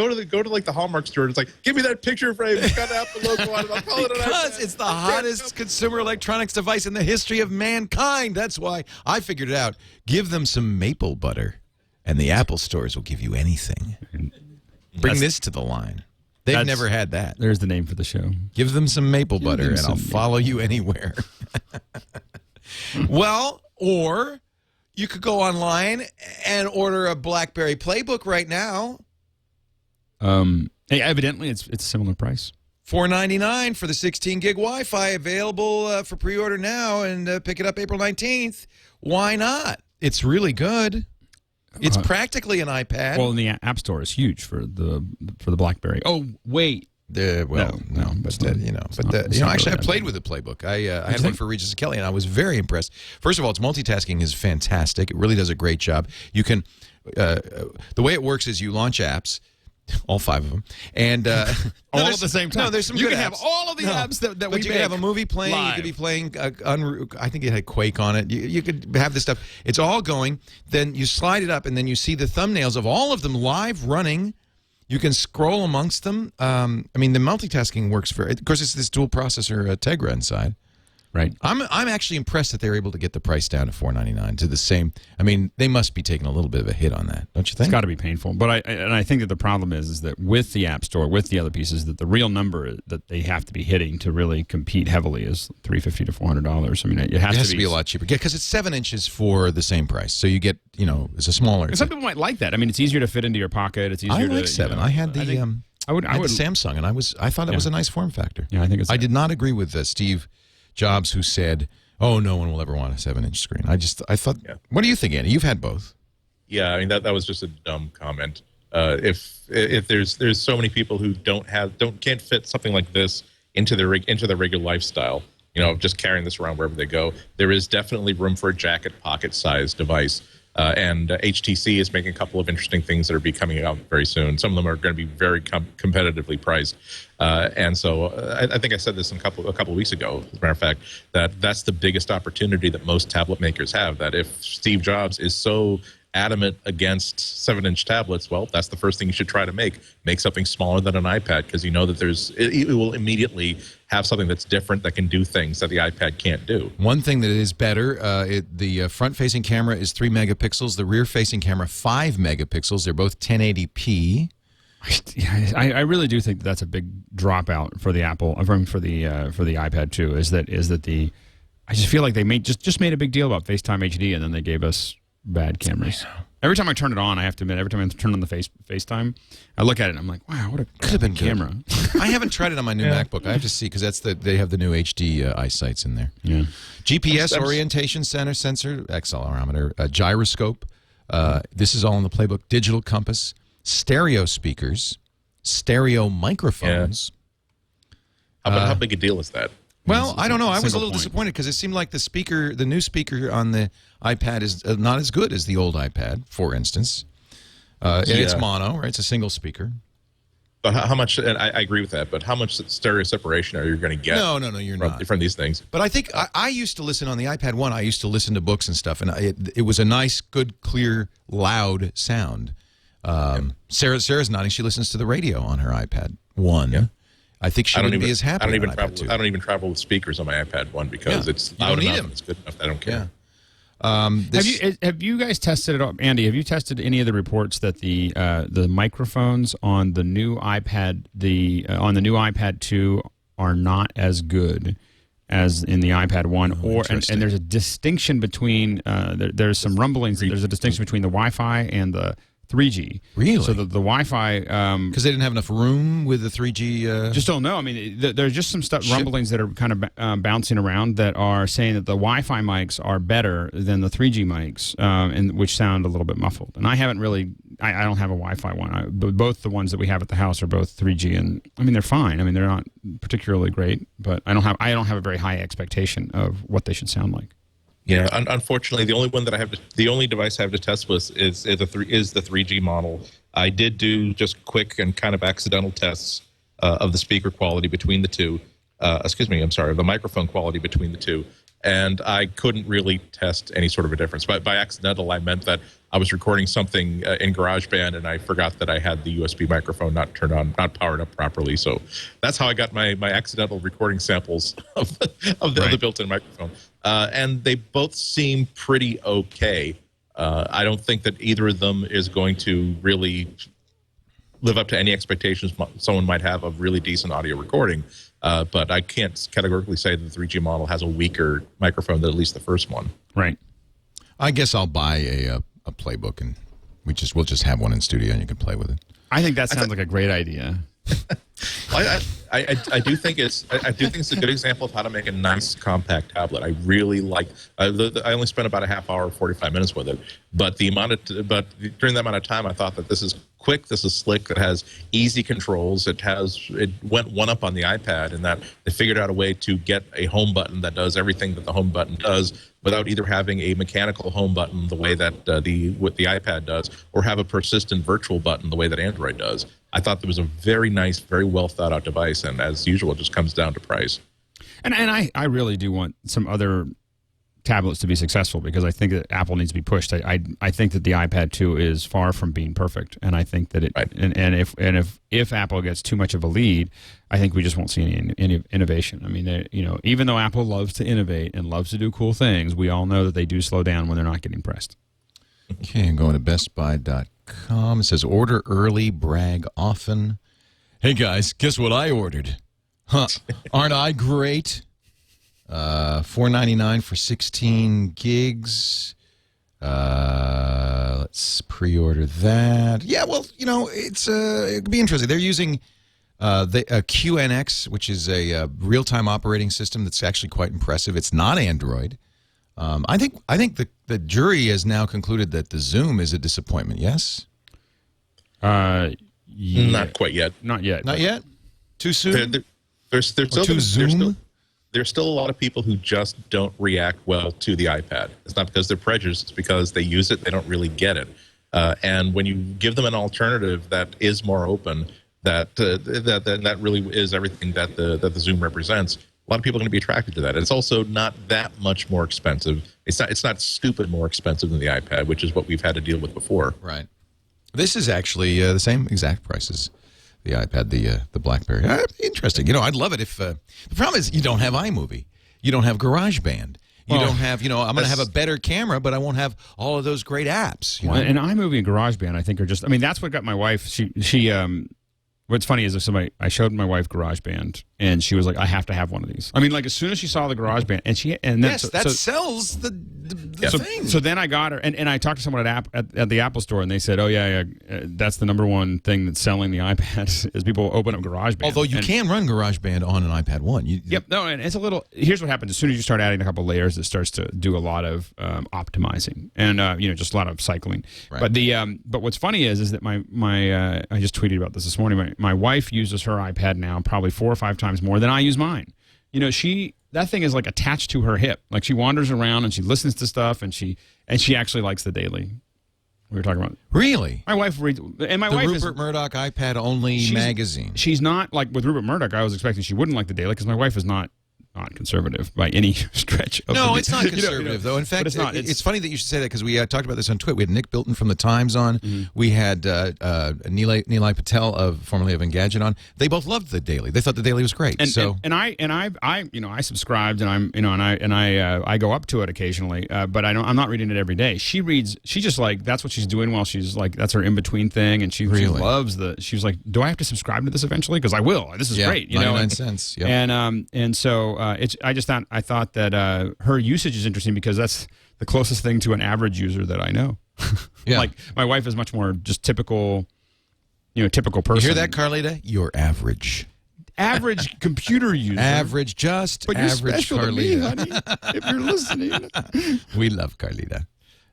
to like the Hallmark store. It's like, give me that picture frame. It's got an Apple logo on it. I'll call it an iPad. Because it's the hottest consumer electronics device in the history of mankind. That's why I figured it out. Give them some maple butter, and the Apple stores will give you anything. Bring this to the line. They've never had that. There's the name for the show. Give them some maple butter, and I'll follow you anywhere. Well, or you could go online and order a BlackBerry Playbook right now. Hey, evidently, it's a similar price. $4.99 for the 16-gig Wi-Fi, available for pre-order now, and pick it up April 19th. Why not? It's really good. It's practically an iPad. Well, and the App Store is huge for the BlackBerry. Oh, wait. Actually, I played with the Playbook. I had one for Regis and Kelly, and I was very impressed. First of all, its multitasking is fantastic. It really does a great job. You can, the way it works is you launch apps, all 5 of them, and all at the same time. No, there's some you good can apps. have all of the apps that we you can have a movie playing. live. You could be playing. I think it had Quake on it. You could have this stuff. It's all going. Then you slide it up, and then you see the thumbnails of all of them live running. You can scroll amongst them. I mean, the multitasking works very. Of course, it's this dual processor Tegra inside. Right. I'm actually impressed that they're able to get the price down to $4.99 to the same. I mean, they must be taking a little bit of a hit on that, don't you think? It's got to be painful. But I think that the problem is that with the App Store, with the other pieces, that the real number that they have to be hitting to really compete heavily is $350 to $400. I mean, it has to be a lot cheaper because it's 7 inches for the same price. So you get, it's a smaller. And some people might like that. I mean, it's easier to fit into your pocket. It's easier. I like 7. I had the I would the Samsung, and I thought it was a nice form factor. Yeah, I think I did not agree with Steve Jobs, who said, "Oh, no one will ever want a 7-inch screen." I thought. Yeah. What do you think, Andy? You've had both. Yeah, I mean that was just a dumb comment. If there's so many people who can't fit something like this into their regular lifestyle, just carrying this around wherever they go, there is definitely room for a jacket pocket sized device. And HTC is making a couple of interesting things that are coming out very soon. Some of them are going to be very competitively priced. And so I think I said this a couple of weeks ago, as a matter of fact, that's the biggest opportunity that most tablet makers have, that if Steve Jobs is so adamant against 7-inch tablets, well, that's the first thing you should try to make. Make something smaller than an iPad, because you know that it will immediately have something that's different that can do things that the iPad can't do. One thing that is better, the front-facing camera is 3 megapixels, the rear-facing camera 5 megapixels. They're both 1080p. I really do think that's a big dropout for the for the iPad 2. Is that I just feel like they just made a big deal about FaceTime HD, and then they gave us bad cameras. Every time I turn it on, I have to admit, every time I turn on the FaceTime, I look at it and I'm like, wow, what a could have been camera. I haven't tried it on my new MacBook. I have to see, because they have the new HD eyesights in there. Yeah. GPS orientation center sensor, accelerometer, gyroscope. This is all in the playbook. Digital compass, stereo speakers, stereo microphones. Yeah. How big a deal is that? Well, I don't know. I was a little disappointed because it seemed like the new speaker on the iPad is not as good as the old iPad, for instance. And it's mono, right? It's a single speaker. But how much, and I agree with that, but how much stereo separation are you going to get? No, you're not. From these things. But I think I used to listen on the iPad 1. I used to listen to books and stuff, and it was a nice, good, clear, loud sound. Sarah's nodding. She listens to the radio on her iPad 1. Yeah. I think she wouldn't be as happy. I don't even travel with speakers on my iPad 1 because it's loud enough. It's good enough. I don't care. Yeah. Have you guys tested it up, Andy? Have you tested any of the reports that the microphones on the new iPad on the new iPad 2 are not as good as in the iPad 1? And there's a distinction between there's some rumblings. There's a distinction between the Wi-Fi and the 3G. Really? So the Wi-Fi... Because they didn't have enough room with the 3G... Just don't know. I mean, there's just some rumblings that are kind of bouncing around that are saying that the Wi-Fi mics are better than the 3G mics, which sound a little bit muffled. And I haven't really... I don't have a Wi-Fi one. Both the ones that we have at the house are both 3G, and I mean, they're fine. I mean, they're not particularly great, but I don't have a very high expectation of what they should sound like. Yeah, unfortunately, the only device I have to test with is the 3G model. I did do just quick and kind of accidental tests of the speaker quality between the two. The microphone quality between the two, and I couldn't really test any sort of a difference. But by accidental, I meant that I was recording something in GarageBand, and I forgot that I had the USB microphone not turned on, not powered up properly. So that's how I got my accidental recording samples of the built-in microphone. And they both seem pretty okay. I don't think that either of them is going to really live up to any expectations someone might have of really decent audio recording. But I can't categorically say that the 3G model has a weaker microphone than at least the first one. Right. I guess I'll buy a playbook, and we'll just have one in studio, and you can play with it. I think that sounds like a great idea. I do think it's a good example of how to make a nice compact tablet. I really like. I only spent about a half hour, 45 minutes with it, but during that amount of time, I thought that this is quick, this is slick, it has easy controls, it went one up on the iPad in that they figured out a way to get a home button that does everything that the home button does without either having a mechanical home button the way that the iPad does, or have a persistent virtual button the way that Android does. I thought that was a very nice, very well thought out device, and as usual, it just comes down to price. And I really do want some other tablets to be successful, because I think that Apple needs to be pushed. I think that the iPad 2 is far from being perfect, and I think that if Apple gets too much of a lead, I think we just won't see any innovation. I mean, even though Apple loves to innovate and loves to do cool things, we all know that they do slow down when they're not getting pressed. Okay, I'm going to bestbuy.com. It says, order early, brag often. Hey, guys, guess what I ordered? Huh? Aren't I great? $4.99 for 16 gigs. Let's pre-order that. Yeah, well, it could be interesting. They're using QNX, which is a real-time operating system that's actually quite impressive. It's not Android. I think the jury has now concluded that the Zoom is a disappointment. Yes. Yeah. Not quite yet. Not yet. Not yet. Too soon. There's still a lot of people who just don't react well to the iPad. It's not because they're prejudiced; it's because they use it, they don't really get it. And when you give them an alternative that is more open, that really is everything that the Zoom represents, a lot of people are going to be attracted to that. And it's also not that much more expensive. It's not stupid more expensive than the iPad, which is what we've had to deal with before. Right. This is actually the same exact price as the iPad, the BlackBerry. Interesting. I'd love it if the problem is you don't have iMovie, you don't have GarageBand. You don't have, I'm going to have a better camera, but I won't have all of those great apps. And iMovie and GarageBand, I think, are just. I mean, that's what got my wife. She. What's funny is I showed my wife GarageBand, and she was like, "I have to have one of these." I mean, like as soon as she saw the GarageBand, and then sells the thing. So then I got her, and I talked to someone at the Apple Store, and they said, "Oh yeah, that's the number one thing that's selling the iPad is people open up GarageBand." Although you can run GarageBand on an iPad 1. Yep. No, and it's a little. Here's what happens: as soon as you start adding a couple layers, it starts to do a lot of optimizing and just a lot of cycling. Right. But what's funny is that my I just tweeted about this morning. My wife uses her iPad now probably 4 or 5 times more than I use mine. That thing is like attached to her hip. Like she wanders around and she listens to stuff and she actually likes the Daily. We were talking about. Really? My wife reads, and my wife Rupert Murdoch iPad only magazine. She's not like with Rupert Murdoch. I was expecting she wouldn't like the Daily because my wife is not conservative by any stretch. No, it's not conservative though. In fact, it's not. It's funny that you should say that because we talked about this on Twitter. We had Nick Bilton from the Times on. Mm-hmm. We had Nilay Patel formerly of Engadget on. They both loved the Daily. They thought the Daily was great. And I subscribed and I go up to it occasionally, but I'm not reading it every day. She reads. She just like that's what she's doing while she's like that's her in between thing, and she loves she was like, do I have to subscribe to this eventually? Because I will. This is great. 99 cents. Yep. And so. I thought that her usage is interesting because that's the closest thing to an average user that I know. Yeah. Like my wife is much more just typical person. You hear that, Carlita? You're average. Average computer user. Average, just but average, you're special Carlita. to me, honey, if you're listening. We love Carlita.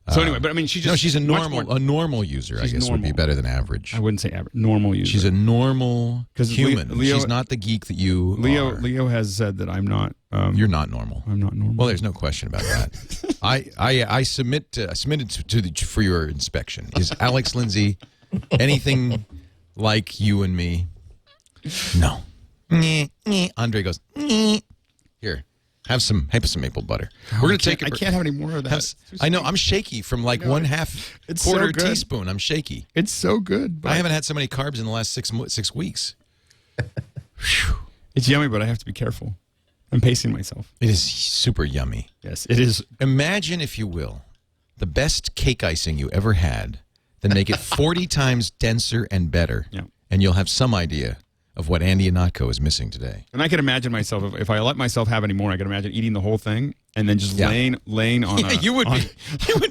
So anyway, but I mean, she's a normal user. I guess would be better than average. I wouldn't say average. Normal user. She's a normal human. Leo, she's not the geek that you are. Leo has said that I'm not. You're not normal. I'm not normal. Well, there's no question about that. I submitted for your inspection. Is Alex Lindsay anything like you and me? No. Andre goes. Here. Have some maple butter. We're going to take. I can't have any more of that. I know. I'm shaky from like 1/2 quarter teaspoon. I'm shaky. It's so good. I haven't had so many carbs in the last 6 weeks. It's yummy, but I have to be careful. I'm pacing myself. It is super yummy. Yes, it is. Imagine, if you will, the best cake icing you ever had, then make it 40 times denser and better, and you'll have some idea of what Andy Ihnatko is missing today. And I can imagine myself, if I let myself have any more, I can imagine eating the whole thing and then just laying on you would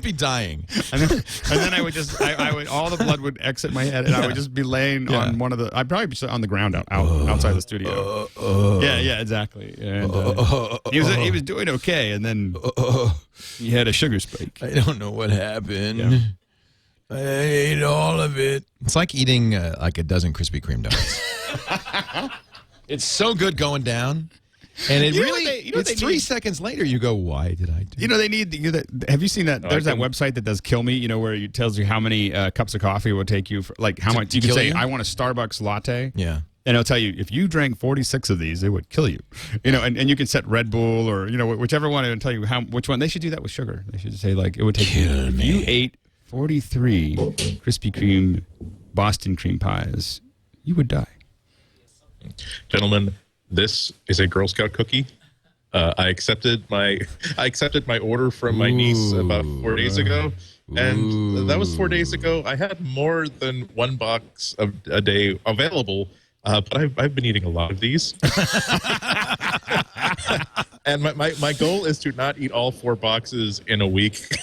be dying. And then I would just, all the blood would exit my head and I would just be laying on one of the, I'd probably be on the ground outside the studio. Yeah, exactly. And he was doing okay, and then he had a sugar spike. I don't know what happened. Yeah. I ate all of it. It's like eating like a dozen Krispy Kreme donuts. It's so good going down, and it it's 3 seconds later you go, why did I do they need have you seen that? There's that website that does Kill Me, where it tells you how many cups of coffee it would take you, for, like how much you can say, I want a Starbucks latte. Yeah. And it'll tell you, if you drank 46 of these, it would kill you. And you can set Red Bull or, whichever one, it'll tell you which one. They should do that with sugar. They should say, like, it would take if you ate 43 Krispy Kreme Boston cream pies, you would die. Gentlemen, this is a Girl Scout cookie. I accepted my order from my niece about 4 days ago, and that was 4 days ago. I had more than 1 box a day available, but I've been eating a lot of these. And my goal is to not eat all 4 boxes in a week.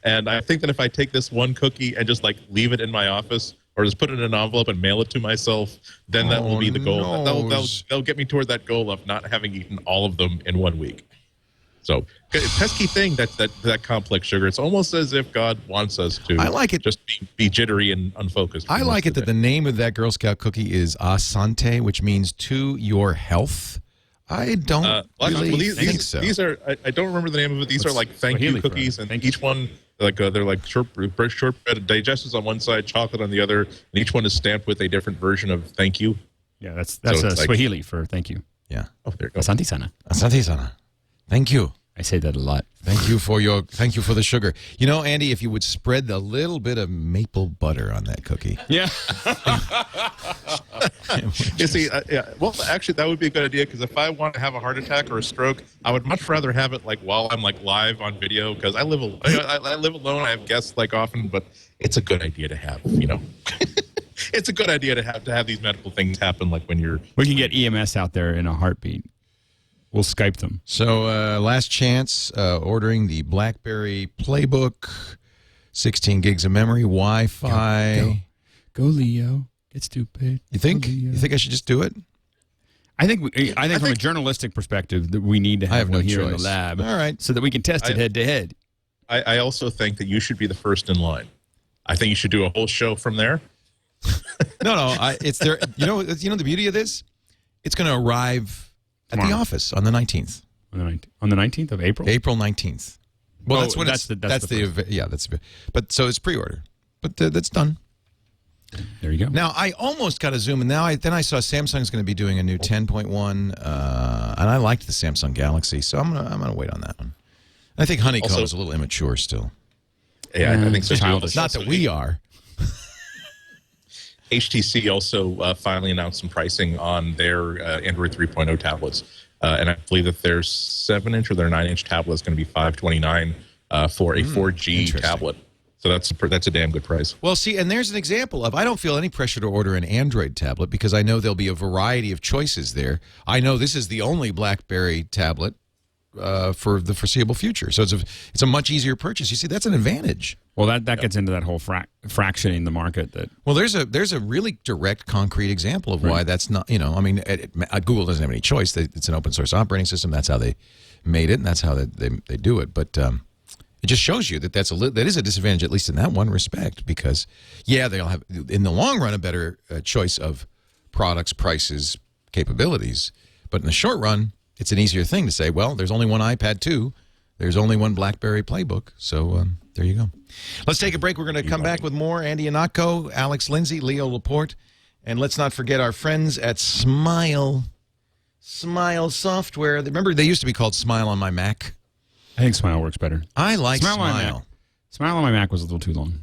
And I think that if I take this one cookie and just like leave it in my office, or just put it in an envelope and mail it to myself, then that will be the goal. They'll get me toward that goal of not having eaten all of them in 1 week. So, pesky thing, that complex sugar. It's almost as if God wants us to. I like it. Just be jittery and unfocused. I like it that the name of that Girl Scout cookie is Asante, which means to your health. I don't think so. These are, I don't remember the name of it. These are like thank you cookies, and each one, they're like shortbread digestives on one side, chocolate on the other, and each one is stamped with a different version of thank you. Yeah, that's Swahili for thank you. Yeah. Oh, there you go. Asante sana. Asante sana. Thank you. I say that a lot. Thank you for the sugar. You know, Andy, if you would spread a little bit of maple butter on that cookie. Yeah. You see, well, actually, that would be a good idea because if I want to have a heart attack or a stroke, I would much rather have it like while I'm like live on video because I live alone. I have guests like often, but it's a good idea to have. It's a good idea to have these medical things happen like when you're. We can get EMS out there in a heartbeat. We'll Skype them. So last chance, ordering the BlackBerry Playbook, 16 gigs of memory, Wi-Fi. Go Leo. Get stupid. You think? You think I should just do it? I think from a journalistic perspective that we need to have one here in the lab. All right. So that we can test it head to head. I also think that you should be the first in line. I think you should do a whole show from there. No. It's there. You know the beauty of this? It's going to arrive at the office on the 19th. On the 19th of April? April 19th. Well, that's when that's but so it's pre-order. But that's done. There you go. Now, I almost got a Zoom, and then I saw Samsung's going to be doing a new 10.1, and I liked the Samsung Galaxy, so I'm gonna wait on that one. I think Honeycomb is a little immature still. Yeah, I think so. Childish. Not that we are. HTC also finally announced some pricing on their Android 3.0 tablets, and I believe that their 7-inch or their 9-inch tablet is going to be $529 for a 4G tablet. So that's a damn good price. Well, see, and there's an example of I don't feel any pressure to order an Android tablet because I know there'll be a variety of choices there. I know this is the only BlackBerry tablet for the foreseeable future, so it's a much easier purchase. You see, that's an advantage. Well, that gets into that whole fractioning the market. Well, there's a really direct, concrete example of why that's not. Google doesn't have any choice. It's an open source operating system. That's how they made it, and that's how they do it. But it just shows you that that is a disadvantage, at least in that one respect, because they'll have in the long run a better choice of products, prices, capabilities, but in the short run, it's an easier thing to say. Well, there's only one iPad 2, there's only one BlackBerry Playbook, so there you go. Let's take a break. We're going to come back with more Andy Ihnatko, Alex Lindsay, Leo Laporte, and let's not forget our friends at Smile Software. Remember, they used to be called Smile on my Mac. I think Smile works better. I like Smile. Smile on my Mac was a little too long.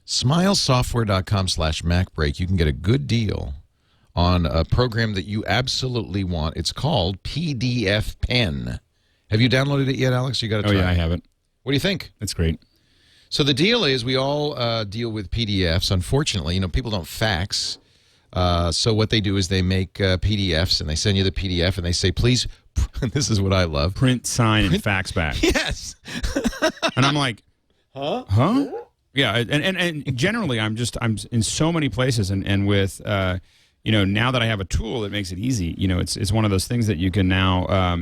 Smilesoftware.com/MacBreak. You can get a good deal on a program that you absolutely want. It's called PDFpen. Have you downloaded it yet, Alex? You got to try. Oh, yeah, I have it. What do you think? It's great. So the deal is we all deal with PDFs. Unfortunately, people don't fax. So what they do is they make PDFs, and they send you the PDF, and they say, please, this is what I love. Print, sign, and fax back. Yes. And I'm like, huh? Yeah, and generally I'm in so many places, and with now that I have a tool that makes it easy. It's one of those things that you can now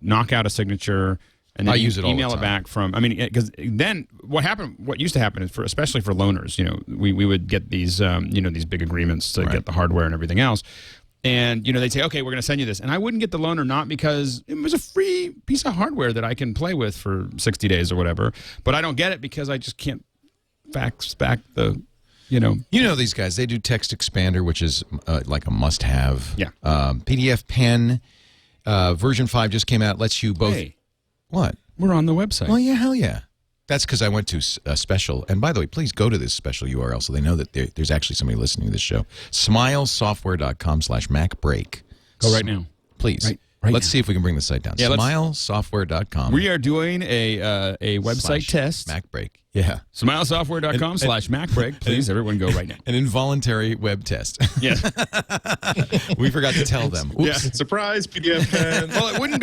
knock out a signature and then I use it all email the it time. back from. Because then what used to happen is especially for loaners, we would get these these big agreements to get the hardware and everything else. And, they'd say, okay, we're going to send you this. And I wouldn't get the loaner not because it was a free piece of hardware that I can play with for 60 days or whatever. But I don't get it because I just can't fax back the, these guys, they do Text Expander, which is like a must-have. Yeah. PDFpen, version 5 just came out, lets you both. Hey, what? We're on the website. Well, yeah, hell yeah. That's because I went to a special. And by the way, please go to this special URL so they know that there's actually somebody listening to this show. Smilesoftware.com/MacBreak. Go right now. Please. Right let's now. see if we can bring the site down. Yeah, Smilesoftware.com. We are doing a website test. MacBreak. Yeah. Smilesoftware.com/MacBreak. Please, everyone go right now. An involuntary web test. Yeah. We forgot to tell them. Oops. Yeah. Surprise, PDFpen. Well, it wouldn't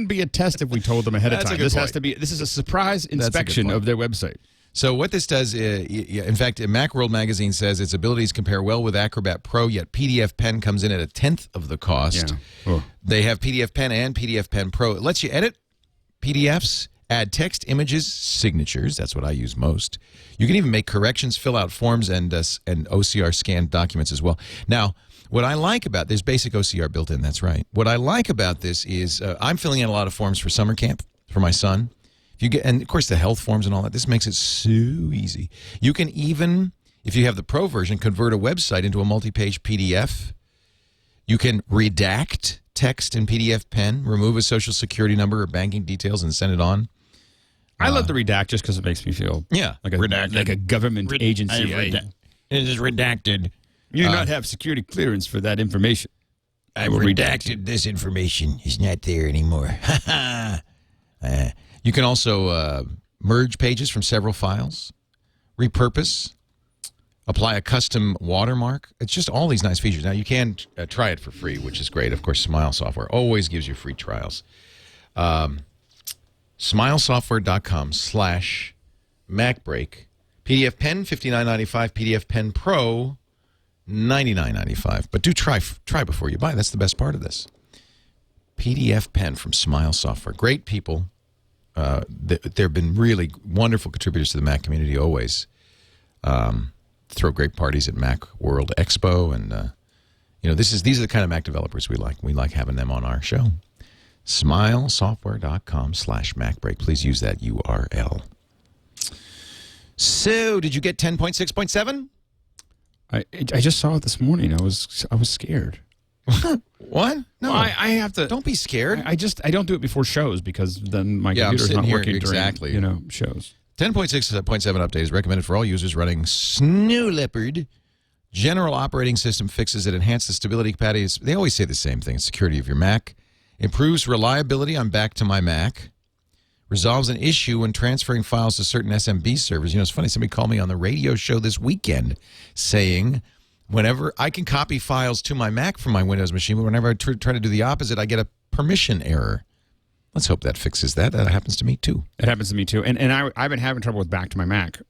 be a test if we told them ahead of That's a time. good This point. this is a surprise inspection point. of their website. So what this does, in fact, Macworld magazine says its abilities compare well with Acrobat Pro, yet PDFpen comes in at a tenth of the cost. Yeah. Oh. They have PDFpen and PDFpen Pro. It lets you edit PDFs, add text, images, signatures. That's what I use most. You can even make corrections, fill out forms, and OCR scanned documents as well. Now, what I like about there's basic OCR built in. That's right. What I like about this is I'm filling in a lot of forms for summer camp for my son. And of course the health forms and all that. This makes it so easy. You can even, if you have the Pro version, convert a website into a multi-page PDF. You can redact text in PDFpen, remove a social security number or banking details and send it on. I love the redact just because it makes me feel like a government agency. It is redacted. You do not have security clearance for that information. I've redacted this information. It's not there anymore. You can also merge pages from several files, repurpose, apply a custom watermark. It's just all these nice features. Now, you can try it for free, which is great. Of course, Smile Software always gives you free trials. Smilesoftware.com/MacBreak. PDFpen, $59.95. PDFpen Pro, $99.95. But do try before you buy. That's the best part of this. PDFpen from Smile Software. Great people. They've been really wonderful contributors to the Mac community always. Throw great parties at Mac World Expo, and these are the kind of Mac developers we like. We like having them on our show. Smilesoftware.com/MacBreak. Please use that URL. So, did you get 10.6.7? I just saw it this morning. I was scared. What? No, well, I have to. Don't be scared. I don't do it before shows because then my computer's not working during shows. 10.6.7 update is recommended for all users running Snow Leopard. General operating system fixes that enhance the stability capacity. They always say the same thing. Security of your Mac. Improves reliability on Back to My Mac. Resolves an issue when transferring files to certain SMB servers. It's funny. Somebody called me on the radio show this weekend saying whenever I can copy files to my Mac from my Windows machine, but whenever I try to do the opposite, I get a permission error. Let's hope that fixes that. That happens to me, too. It happens to me, too. And I've been having trouble with Back to My Mac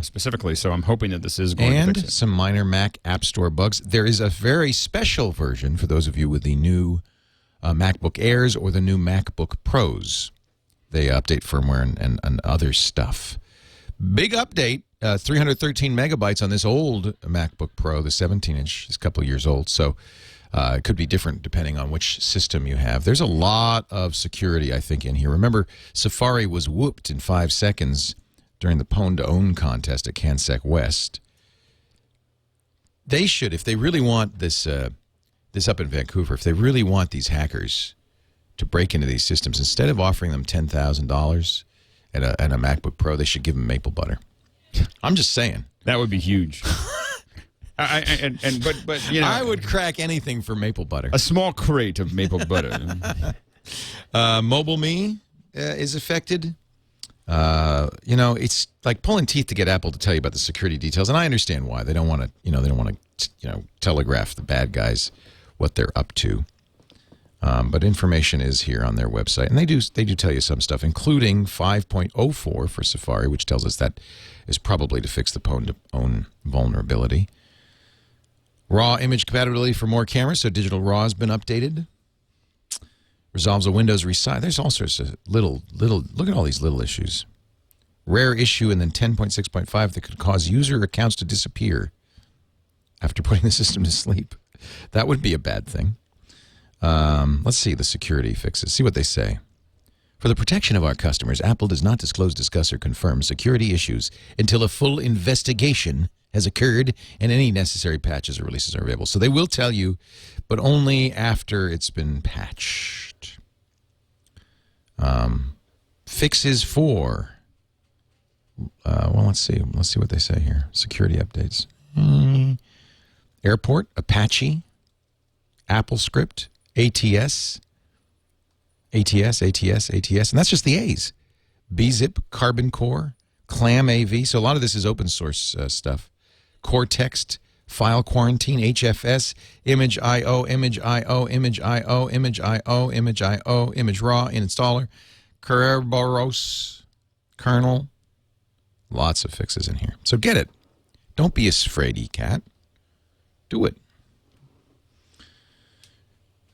specifically, so I'm hoping that this is going to fix it. And some minor Mac App Store bugs. There is a very special version for those of you with the new MacBook Airs or the new MacBook Pros. They update firmware and other stuff. Big update, 313 megabytes on this old MacBook Pro, the 17-inch. It's a couple of years old, so it could be different depending on which system you have. There's a lot of security, I think, in here. Remember, Safari was whooped in 5 seconds during the Pwn to Own contest at CanSec West. They should, if they really want this up in Vancouver, if they really want these hackers to break into these systems, instead of offering them $10,000 and a MacBook Pro, they should give them maple butter. I'm just saying. That would be huge. But I would crack anything for maple butter. A small crate of maple butter. MobileMe is affected. It's like pulling teeth to get Apple to tell you about the security details, and I understand why. They don't want to, telegraph the bad guys what they're up to. But information is here on their website, and they do tell you some stuff, including 5.04 for Safari, which tells us that is probably to fix the Pwn to Own vulnerability. RAW image compatibility for more cameras, so digital RAW has been updated. Resolves a Windows resize. There's all sorts of little. Look at all these little issues. Rare issue, and then 10.6.5 that could cause user accounts to disappear after putting the system to sleep. That would be a bad thing. Let's see the security fixes. See what they say. For the protection of our customers, Apple does not disclose, discuss, or confirm security issues until a full investigation has occurred and any necessary patches or releases are available. So they will tell you, but only after it's been patched. Fixes for, let's see what they say here. Security updates. Airport, Apache, AppleScript, ATS, and that's just the A's. BZip, Carbon Core, Clam AV. So a lot of this is open source stuff. Core Text, File Quarantine, HFS, Image IO, Image IO, Image IO, Image IO, Image IO, Image RAW, Installer, Kerberos, Kernel. Lots of fixes in here. So get it. Don't be afraid, cat. Do it.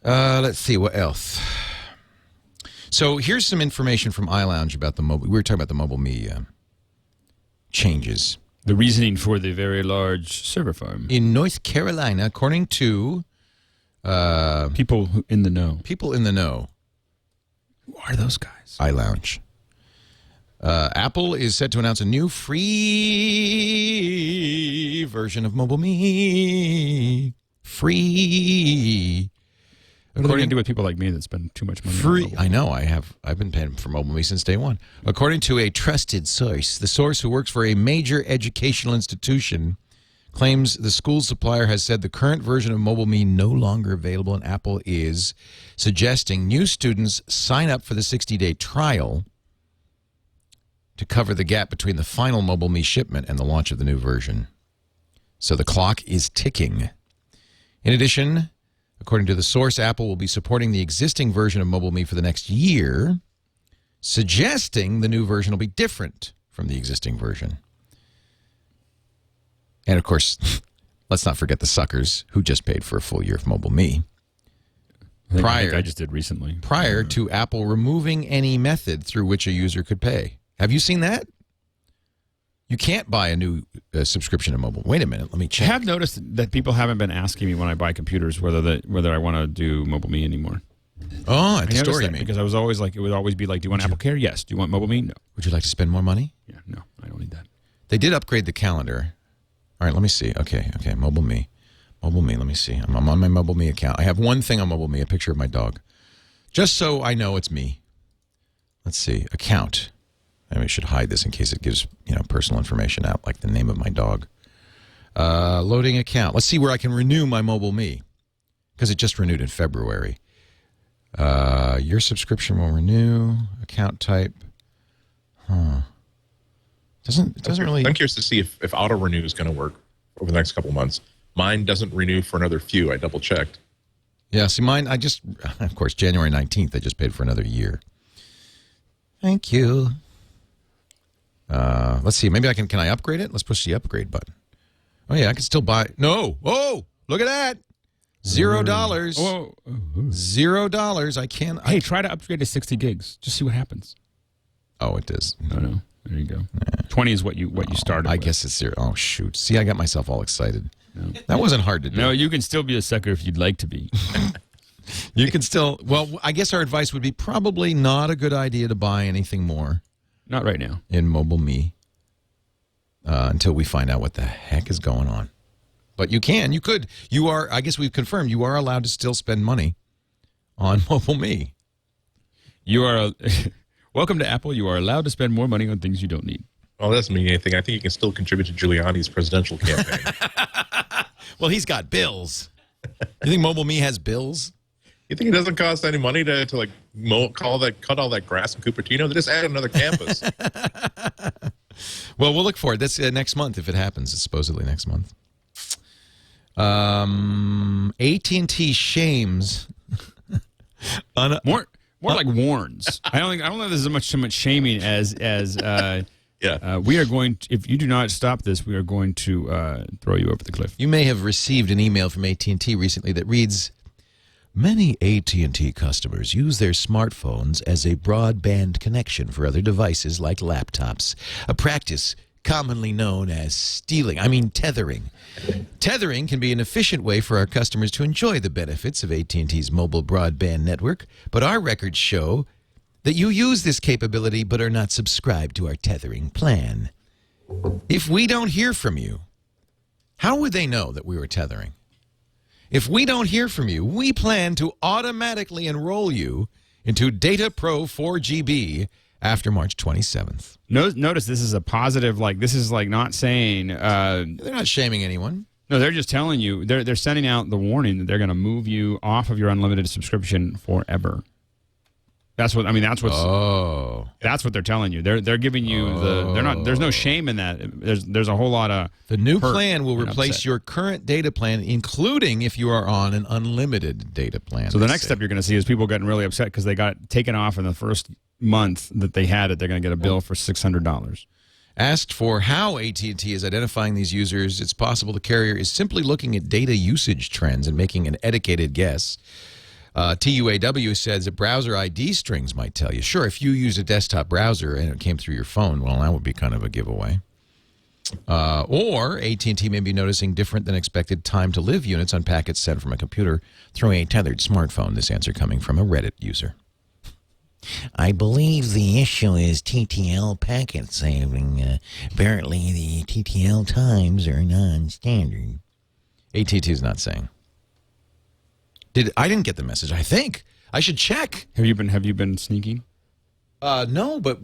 Let's see, what else? So here's some information from iLounge about the mobile. We were talking about the MobileMe changes. The reasoning for the very large server farm. In North Carolina, according to people in the know. People in the know. Who are those guys? iLounge. Apple is set to announce a new free version of MobileMe. Free. What are they going to do with people like me that spend too much money? Free. I know. I've been paying for MobileMe since day one. According to a trusted source, the source who works for a major educational institution claims the school supplier has said the current version of MobileMe no longer available, and Apple is suggesting new students sign up for the 60-day trial to cover the gap between the final MobileMe shipment and the launch of the new version. So the clock is ticking. In addition, according to the source, Apple will be supporting the existing version of MobileMe for the next year, suggesting the new version will be different from the existing version. And, of course, let's not forget the suckers who just paid for a full year of MobileMe. I think I just did recently. Prior to Apple removing any method through which a user could pay. Have you seen that? You can't buy a new subscription to mobile. Wait a minute, let me check. I have noticed that people haven't been asking me when I buy computers whether I want to do MobileMe anymore. Oh, at the store, you mean? Because I was always like, it would always be like, do you want Apple Care? Yes. Do you want MobileMe? No. Would you like to spend more money? Yeah, no, I don't need that. They did upgrade the calendar. All right, let me see. Okay, MobileMe. MobileMe, let me see. I'm on my MobileMe account. I have one thing on MobileMe, a picture of my dog. Just so I know it's me. Let's see. Account. Maybe I should hide this in case it gives, personal information out, like the name of my dog. Loading account. Let's see where I can renew my MobileMe, because it just renewed in February. Your subscription will renew. Account type. It doesn't really. I'm curious to see if auto renew is going to work over the next couple months. Mine doesn't renew for another few. I double checked. Yeah, see, mine. Of course, January 19th. I just paid for another year. Thank you. Let's see. Maybe I can I upgrade it? Let's push the upgrade button. Oh, yeah, I can still buy. No. Oh, look at that. $0. $0. I can. Hey, try to upgrade to 60 gigs. Just see what happens. Oh, it does. Oh, no. There you go. 20 is what you started I with. guess it's 0. Oh, shoot. See, I got myself all excited. No. That wasn't hard to do. No, you can still be a sucker if you'd like to be. You can still. Well, I guess our advice would be probably not a good idea to buy anything more. Not right now. In MobileMe. Until we find out what the heck is going on. But you could. You are, I guess we've confirmed, you are allowed to still spend money on MobileMe. You are, welcome to Apple. You are allowed to spend more money on things you don't need. Well, that doesn't mean anything. I think you can still contribute to Giuliani's presidential campaign. Well, he's got bills. You think MobileMe has bills? You think it doesn't cost any money to cut all that grass in Cupertino? They just add another campus. Well, we'll look for it. That's next month if it happens. It's supposedly next month. AT&T shames. More like warns. I don't know. There's so much shaming as yeah. We are going to, if you do not stop this, we are going to throw you over the cliff. You may have received an email from AT&T recently that reads, many AT&T customers use their smartphones as a broadband connection for other devices like laptops, a practice commonly known as tethering. Tethering can be an efficient way for our customers to enjoy the benefits of AT&T's mobile broadband network, but our records show that you use this capability but are not subscribed to our tethering plan. If we don't hear from you, how would they know that we were tethering? If we don't hear from you, we plan to automatically enroll you into Data Pro 4GB after March 27th. Notice this is a positive, this is not saying... they're not shaming anyone. No, they're just telling you, they're sending out the warning that they're going to move you off of your unlimited subscription forever. That's what that's what they're telling you. They're giving you there's no shame in that. There's a whole lot of the new plan will replace your current data plan, including if you are on an unlimited data plan. So the next step you're going to see is people getting really upset because they got taken off in the first month that they had it. They're going to get a bill for $600. Asked for how AT&T is identifying these users, it's possible the carrier is simply looking at data usage trends and making an educated guess. TUAW says that browser ID strings might tell you. Sure, if you use a desktop browser and it came through your phone, well, that would be kind of a giveaway. Or AT&T may be noticing different than expected time-to-live units on packets sent from a computer through a tethered smartphone. This answer coming from a Reddit user. I believe the issue is TTL packet saving. Apparently, the TTL times are non-standard. AT&T is not saying. I didn't get the message. I think I should check. Have you been sneaking? No, but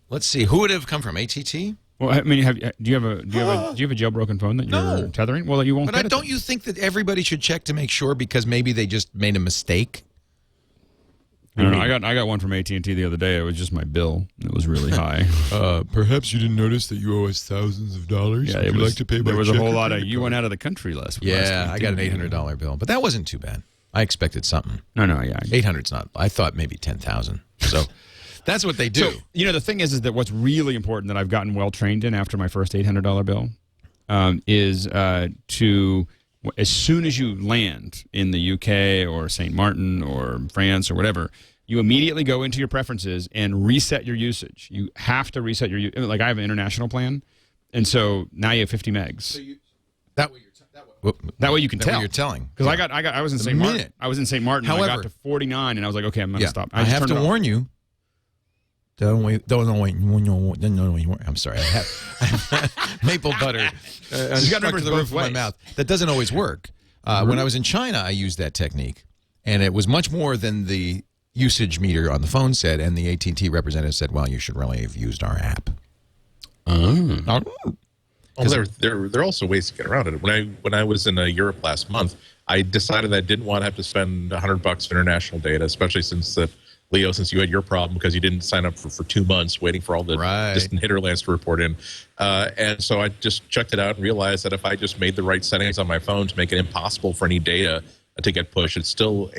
let's see. Who would it have come from? AT&T? Well, I mean, do you have a jailbroken phone that you're tethering? Well, you won't. But don't you think that everybody should check to make sure because maybe they just made a mistake? I don't know. I got one from AT&T the other day. It was just my bill. It was really high. Perhaps you didn't notice that you owe us thousands of dollars. Yeah, Would you like to pay by there was a check whole or lot of credit you card? went out of the country last week. Yeah, I got an $800 bill, but that wasn't too bad. I expected something. No, yeah. 800's not. I thought maybe 10,000. So that's what they do. So, the thing is that what's really important that I've gotten well trained in after my first $800 bill is to, as soon as you land in the UK or St. Martin or France or whatever, you immediately go into your preferences and reset your usage. You have to reset your like I have an international plan, and so now you have 50 megs. So that way you can tell. You're telling because I was in St. Martin. I was in St. Martin. However, I got to 49, and I was like, okay, I'm gonna stop. I have to warn you. Don't wait. I'm sorry. I have maple butter stuck to the roof of my mouth. That doesn't always work. When I was in China, I used that technique, and it was much more than the usage meter on the phone said, and the AT&T representative said, well, you should really have used our app. Well, there are also ways to get around it. When I was in Europe last month, I decided I didn't want to have to spend $100 for international data, especially since Leo, since you had your problem because you didn't sign up for 2 months waiting for all the distant hinterlands to report in. And so I just checked it out and realized that if I just made the right settings on my phone to make it impossible for any data to get pushed, I'm still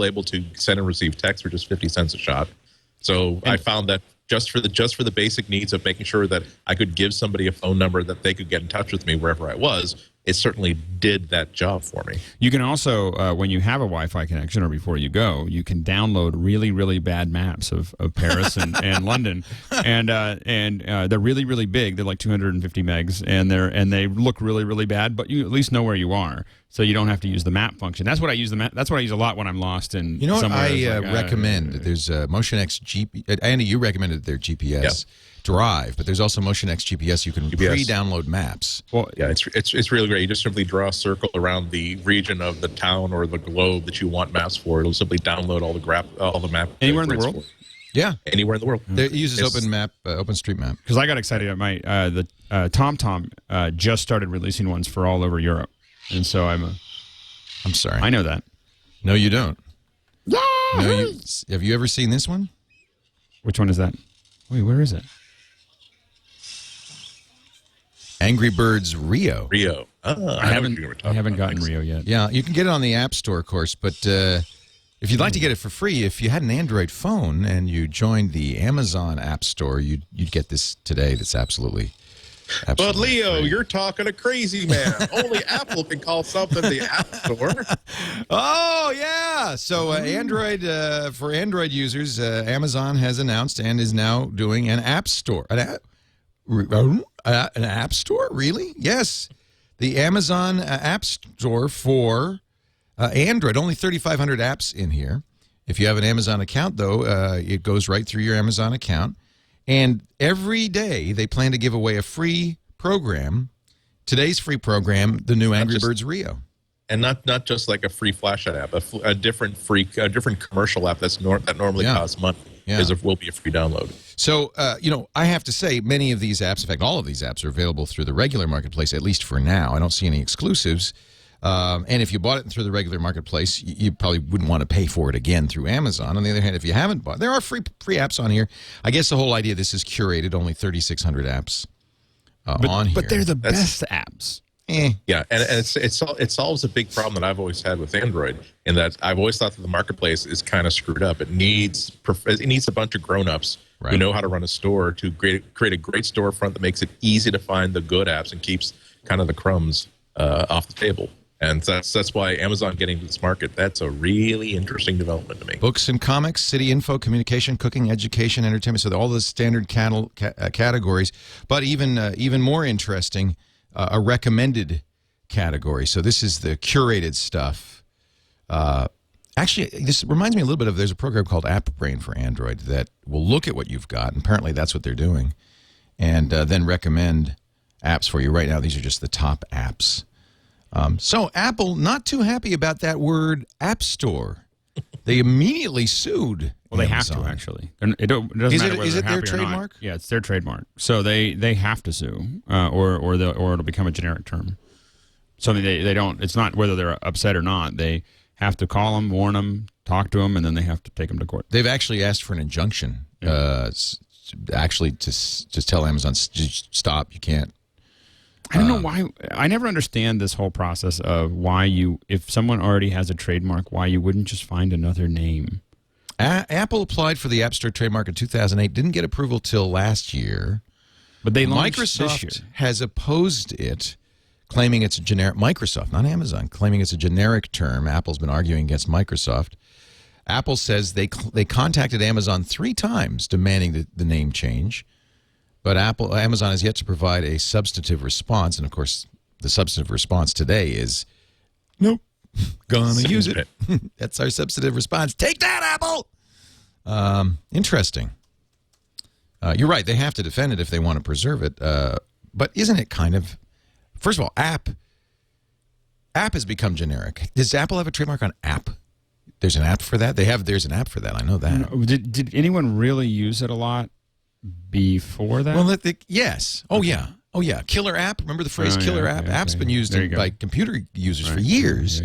able to send and receive text for just 50 cents a shot. So I found that just for the basic needs of making sure that I could give somebody a phone number that they could get in touch with me wherever I was, it certainly did that job for me. You can also, when you have a Wi-Fi connection or before you go, you can download really, really bad maps of Paris and London, and they're really, really big. They're like 250 megs, and they look really, really bad, but you at least know where you are, so you don't have to use the map function. That's what I use That's what I use a lot when I'm lost in. You know what I recommend? There's MotionX GPS. Andy, you recommended their GPS. Drive, but there's also MotionX GPS. You can pre-download maps. Well, yeah, it's really great. You just simply draw a circle around the region of the town or the globe that you want maps for. It'll simply download all the map anywhere in the world. Yeah, anywhere in the world. It uses OpenStreetMap. Because I got excited. The TomTom just started releasing ones for all over Europe, and so I'm sorry. I know that. No, you don't. Have you ever seen this one? Which one is that? Wait, where is it? Angry Birds Rio. I haven't gotten Rio yet. Yeah, you can get it on the App Store, of course, but if you'd like to get it for free, if you had an Android phone and you joined the Amazon App Store, you'd get this today. That's absolutely but Leo, free. You're talking a crazy man. Only Apple can call something the App Store. Oh, yeah. So for Android users, Amazon has announced and is now doing an App Store. An App Store? Really? Yes. The Amazon App Store for Android. Only 3,500 apps in here. If you have an Amazon account, though, it goes right through your Amazon account. And every day they plan to give away a free program. Today's free program, the new Angry Birds Rio. And not just like a free flashlight app, a different commercial app that normally costs money. Will be a free download. So, I have to say, many of these apps, in fact, all of these apps are available through the regular marketplace, at least for now. I don't see any exclusives. And if you bought it through the regular marketplace, you probably wouldn't want to pay for it again through Amazon. On the other hand, if you haven't bought, there are free apps on here. I guess the whole idea of this is curated, only 3,600 apps on here. But they're the best apps. Yeah, and it solves a big problem that I've always had with Android, in that I've always thought that the marketplace is kind of screwed up. It needs a bunch of grown-ups who know how to run a store to create a great storefront that makes it easy to find the good apps and keeps kind of the crumbs off the table. And that's why Amazon getting to this market, that's a really interesting development to me. Books and comics, city info, communication, cooking, education, entertainment. So all the standard categories, but even more interesting, a recommended category. So this is the curated stuff. Actually, this reminds me a little bit of, there's a program called AppBrain for Android that will look at what you've got, and apparently that's what they're doing, and then recommend apps for you. Right now, these are just the top apps So Apple not too happy about that word Appstore. They immediately sued. Well, they Amazon. have to, actually. It doesn't matter whether is they're it their happy or not. trademark? Yeah, it's their trademark. So they have to sue, or it'll become a generic term. So they don't. It's not whether they're upset or not. They have to call them, warn them, talk to them, and then they have to take them to court. They've actually asked for an injunction. Actually, to just tell Amazon, stop. You can't. I don't know why. I never understand this whole process of why if someone already has a trademark, why you wouldn't just find another name. Apple applied for the App Store trademark in 2008, didn't get approval till last year. But they launched Microsoft this year. has opposed it, claiming it's a generic. Microsoft, not Amazon, claiming it's a generic term. Apple's been arguing against Microsoft. Apple says they contacted Amazon 3 times demanding the name change, but Amazon has yet to provide a substantive response. And of course, the substantive response today is, nope, gonna use it. That's our substantive response. Take that, Apple. Interesting. You're right. They have to defend it if they want to preserve it. But isn't it kind of? First of all, app has become generic. Does Apple have a trademark on app? There's an app for that? There's an app for that. I know that. No, did anyone really use it a lot before that? Well, yes. Oh, yeah. Oh, yeah. Killer app. Remember the phrase killer app? App's been used by computer users for years.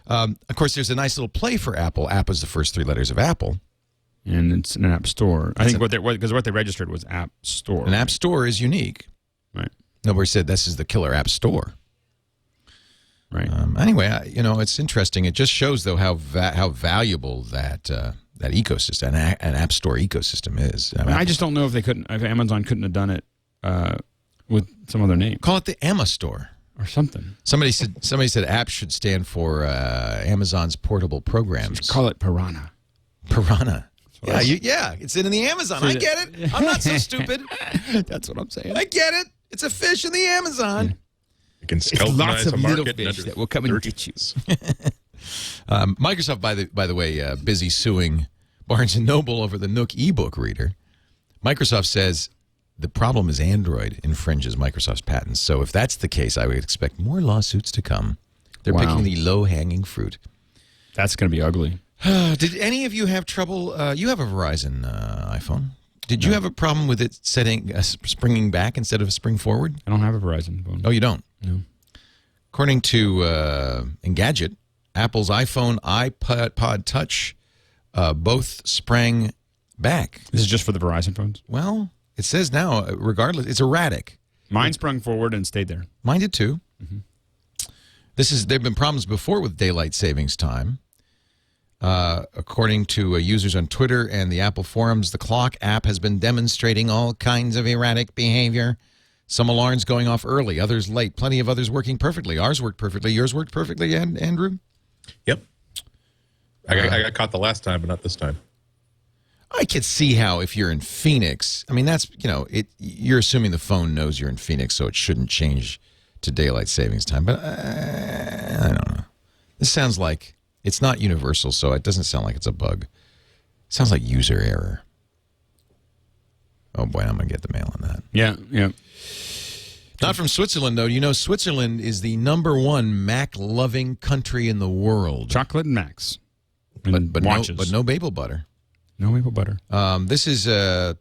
Of course, there's a nice little play for Apple. App is the first 3 letters of Apple. And it's an app store. I think because what they registered was App Store. An app store is unique. Right. Nobody said this is the killer app store. Right. Anyway, it's interesting. It just shows, though, how valuable that ecosystem, an app store ecosystem is. I just don't know if Amazon couldn't have done it with some other name. Call it the Emma Store or something. Somebody said app should stand for Amazon's portable programs. Just call it Piranha. Piranha. Yeah, it's in the Amazon. I get it. I'm not so stupid. That's what I'm saying. I get it. It's a fish in the Amazon. Yeah. You can It's lots of little market fish that will come and get you. Microsoft, by the way, busy suing Barnes & Noble over the Nook ebook reader. Microsoft says the problem is Android infringes Microsoft's patents. So if that's the case, I would expect more lawsuits to come. They're picking the low-hanging fruit. That's going to be ugly. Did any of you have trouble? You have a Verizon iPhone. Did you have a problem with it springing back instead of spring forward? I don't have a Verizon phone. Oh, you don't? No. According to Engadget, Apple's iPhone, iPod Touch both sprang back. This is just for the Verizon phones? Well, it says now, regardless, it's erratic. Mine sprung forward and stayed there. Mine did too. Mm-hmm. There have been problems before with daylight savings time. According to users on Twitter and the Apple forums, the clock app has been demonstrating all kinds of erratic behavior. Some alarms going off early, others late, plenty of others working perfectly. Ours worked perfectly. Yours worked perfectly, Andrew? Yep. I got caught the last time, but not this time. I could see how if you're in Phoenix, I mean, that's, you're assuming the phone knows you're in Phoenix, so it shouldn't change to daylight savings time. But I don't know. This sounds like it's not universal, so it doesn't sound like it's a bug. It sounds like user error. Oh, boy, I'm going to get the mail on that. Yeah. Not from Switzerland, though. You know, Switzerland is the #1 Mac-loving country in the world. Chocolate and Macs. But watches. No Babel butter. No maple butter. This is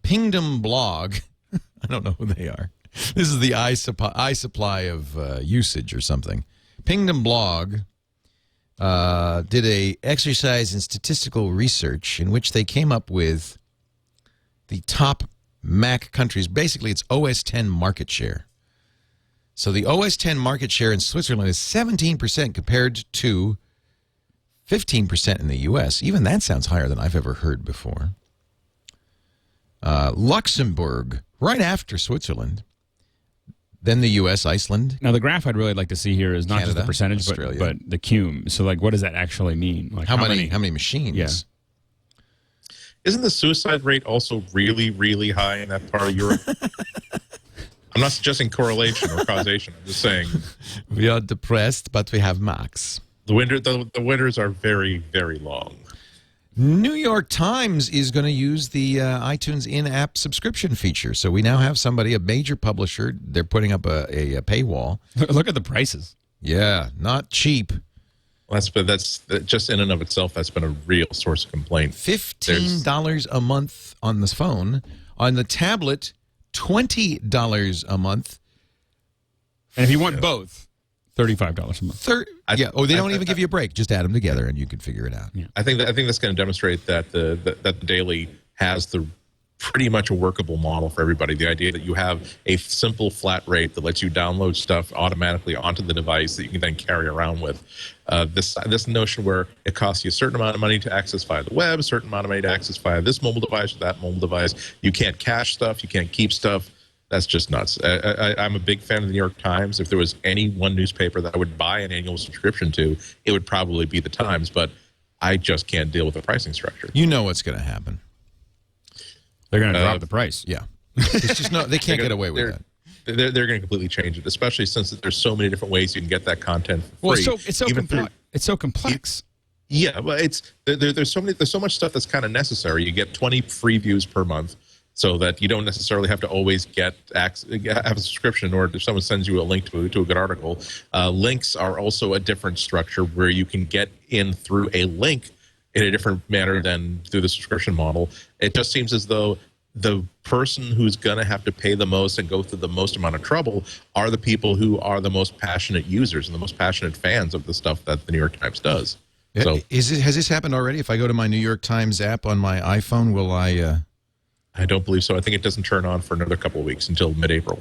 Pingdom Blog. I don't know who they are. This is the iSupply of usage or something. Pingdom Blog did a exercise in statistical research in which they came up with the top Mac countries. Basically, it's OS X market share. So the OS X market share in Switzerland is 17% compared to 15% in the U.S. Even that sounds higher than I've ever heard before. Luxembourg, right after Switzerland. Then the U.S., Iceland. Now, the graph I'd really like to see here is not Canada, just the percentage, but the cum. So, like, what does that actually mean? Like, how many machines? Yeah. Isn't the suicide rate also really, really high in that part of Europe? I'm not suggesting correlation or causation. I'm just saying. We are depressed, but we have Macs. The winters are very, very long. New York Times is going to use the iTunes in-app subscription feature. So we now have a major publisher. They're putting up a paywall. Look at the prices. Yeah, not cheap. Well, that's just in and of itself. That's been a real source of complaint. $15 a month on the phone. On the tablet, $20 a month. And if you want both, $35 a month. They don't even give you a break. Just add them together, and you can figure it out. Yeah. I think that's going to demonstrate that the daily has the pretty much a workable model for everybody. The idea that you have a simple flat rate that lets you download stuff automatically onto the device that you can then carry around with. This notion where it costs you a certain amount of money to access via the web, a certain amount of money to access via this mobile device or that mobile device. You can't cache stuff. You can't keep stuff. That's just nuts. I'm a big fan of the New York Times. If there was any one newspaper that I would buy an annual subscription to, it would probably be the Times. But I just can't deal with the pricing structure. You know what's going to happen. They're going to drop the price. Yeah. It's just they can't get away with that. They're going to completely change it, especially since there's so many different ways you can get that content for free. Well, it's so complex. Yeah, well, there's so much stuff that's kind of necessary. You get 20 free views per month, so that you don't necessarily have to always have a subscription, or if someone sends you a link to a good article. Links are also a different structure where you can get in through a link in a different manner than through the subscription model. It just seems as though the person who's going to have to pay the most and go through the most amount of trouble are the people who are the most passionate users and the most passionate fans of the stuff that the New York Times does. So, has this happened already? If I go to my New York Times app on my iPhone, will I... I don't believe so. I think it doesn't turn on for another couple of weeks until mid-April.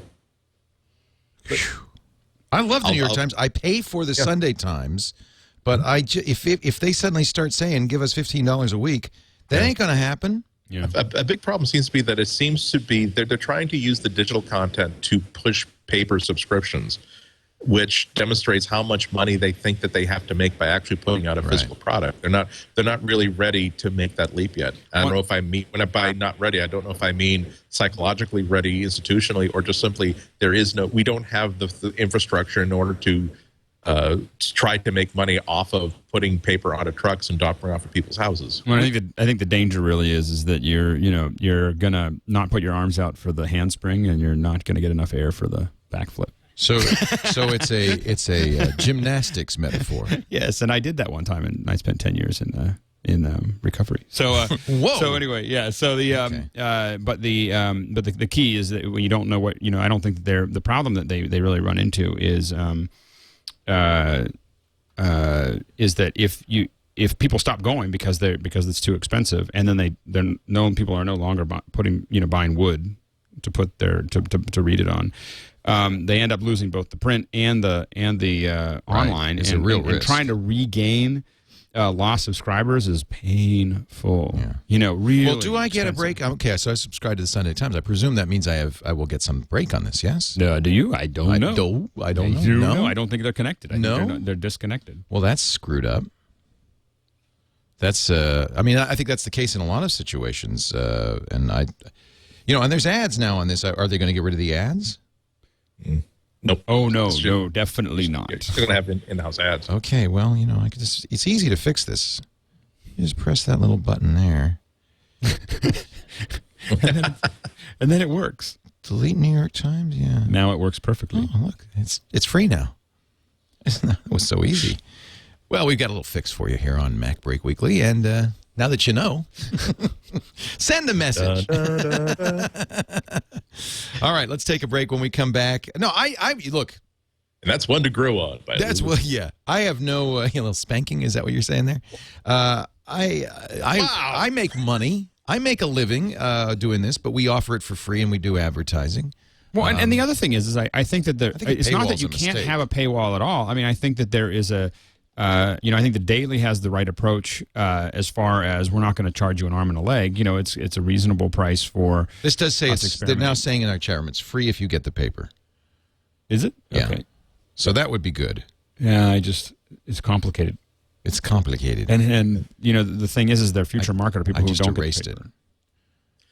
I love the New York Times. I pay for the Sunday Times, but if they suddenly start saying, give us $15 a week, that ain't going to happen. Yeah. A big problem seems to be that it seems to be they're trying to use the digital content to push paper subscriptions, which demonstrates how much money they think that they have to make by actually putting out a physical product. They're not really ready to make that leap yet. I don't know if I mean, when I by not ready, I don't know if I mean psychologically ready institutionally, or just simply we don't have the infrastructure in order to try to make money off of putting paper onto trucks and dropping off at people's houses. Well, I think the danger really is that you're gonna not put your arms out for the handspring, and you're not gonna get enough air for the backflip. So it's a gymnastics metaphor. Yes, and I did that one time, and I spent 10 years in recovery. So whoa. So anyway, yeah. So the key is that when you don't know what I don't think that the problem that they really run into is that if people stop going because it's too expensive, and then people are no longer buying wood to put to read it on. They end up losing both the print and the online. It's a real risk. And trying to regain lost subscribers is painful. Yeah. Really. Well, do I get a break? Okay, so I subscribe to the Sunday Times. I presume that means I will get some break on this. Yes. Do you? I don't know. I don't know. No, I don't think they're connected. I think they're disconnected. Well, that's screwed up. That's. I think that's the case in a lot of situations. And there's ads now on this. Are they going to get rid of the ads? Nope. Oh no, definitely not. You're still gonna have in-house ads. Okay, well, it's easy to fix this. You just press that little button there, and then it works. Delete New York Times. Yeah. Now it works perfectly. Oh, look, it's free now. It was so easy. Well, we've got a little fix for you here on MacBreak Weekly, and now that you know, send a message. All right, let's take a break. When we come back, no, I look. And that's one to grow on. Yeah. I have no little spanking. Is that what you're saying there? I make money. I make a living doing this, but we offer it for free, and we do advertising. Well, and the other thing is I think that it's not that you can't have a paywall at all. I mean, I think that there is a. I think the Daily has the right approach as far as we're not going to charge you an arm and a leg. It's a reasonable price for. This does say they're now saying in our chat room it's free if you get the paper. Is it? Yeah. Okay. So that would be good. Yeah, it's complicated. It's complicated. And the thing is their future market are people who don't erased get the paper.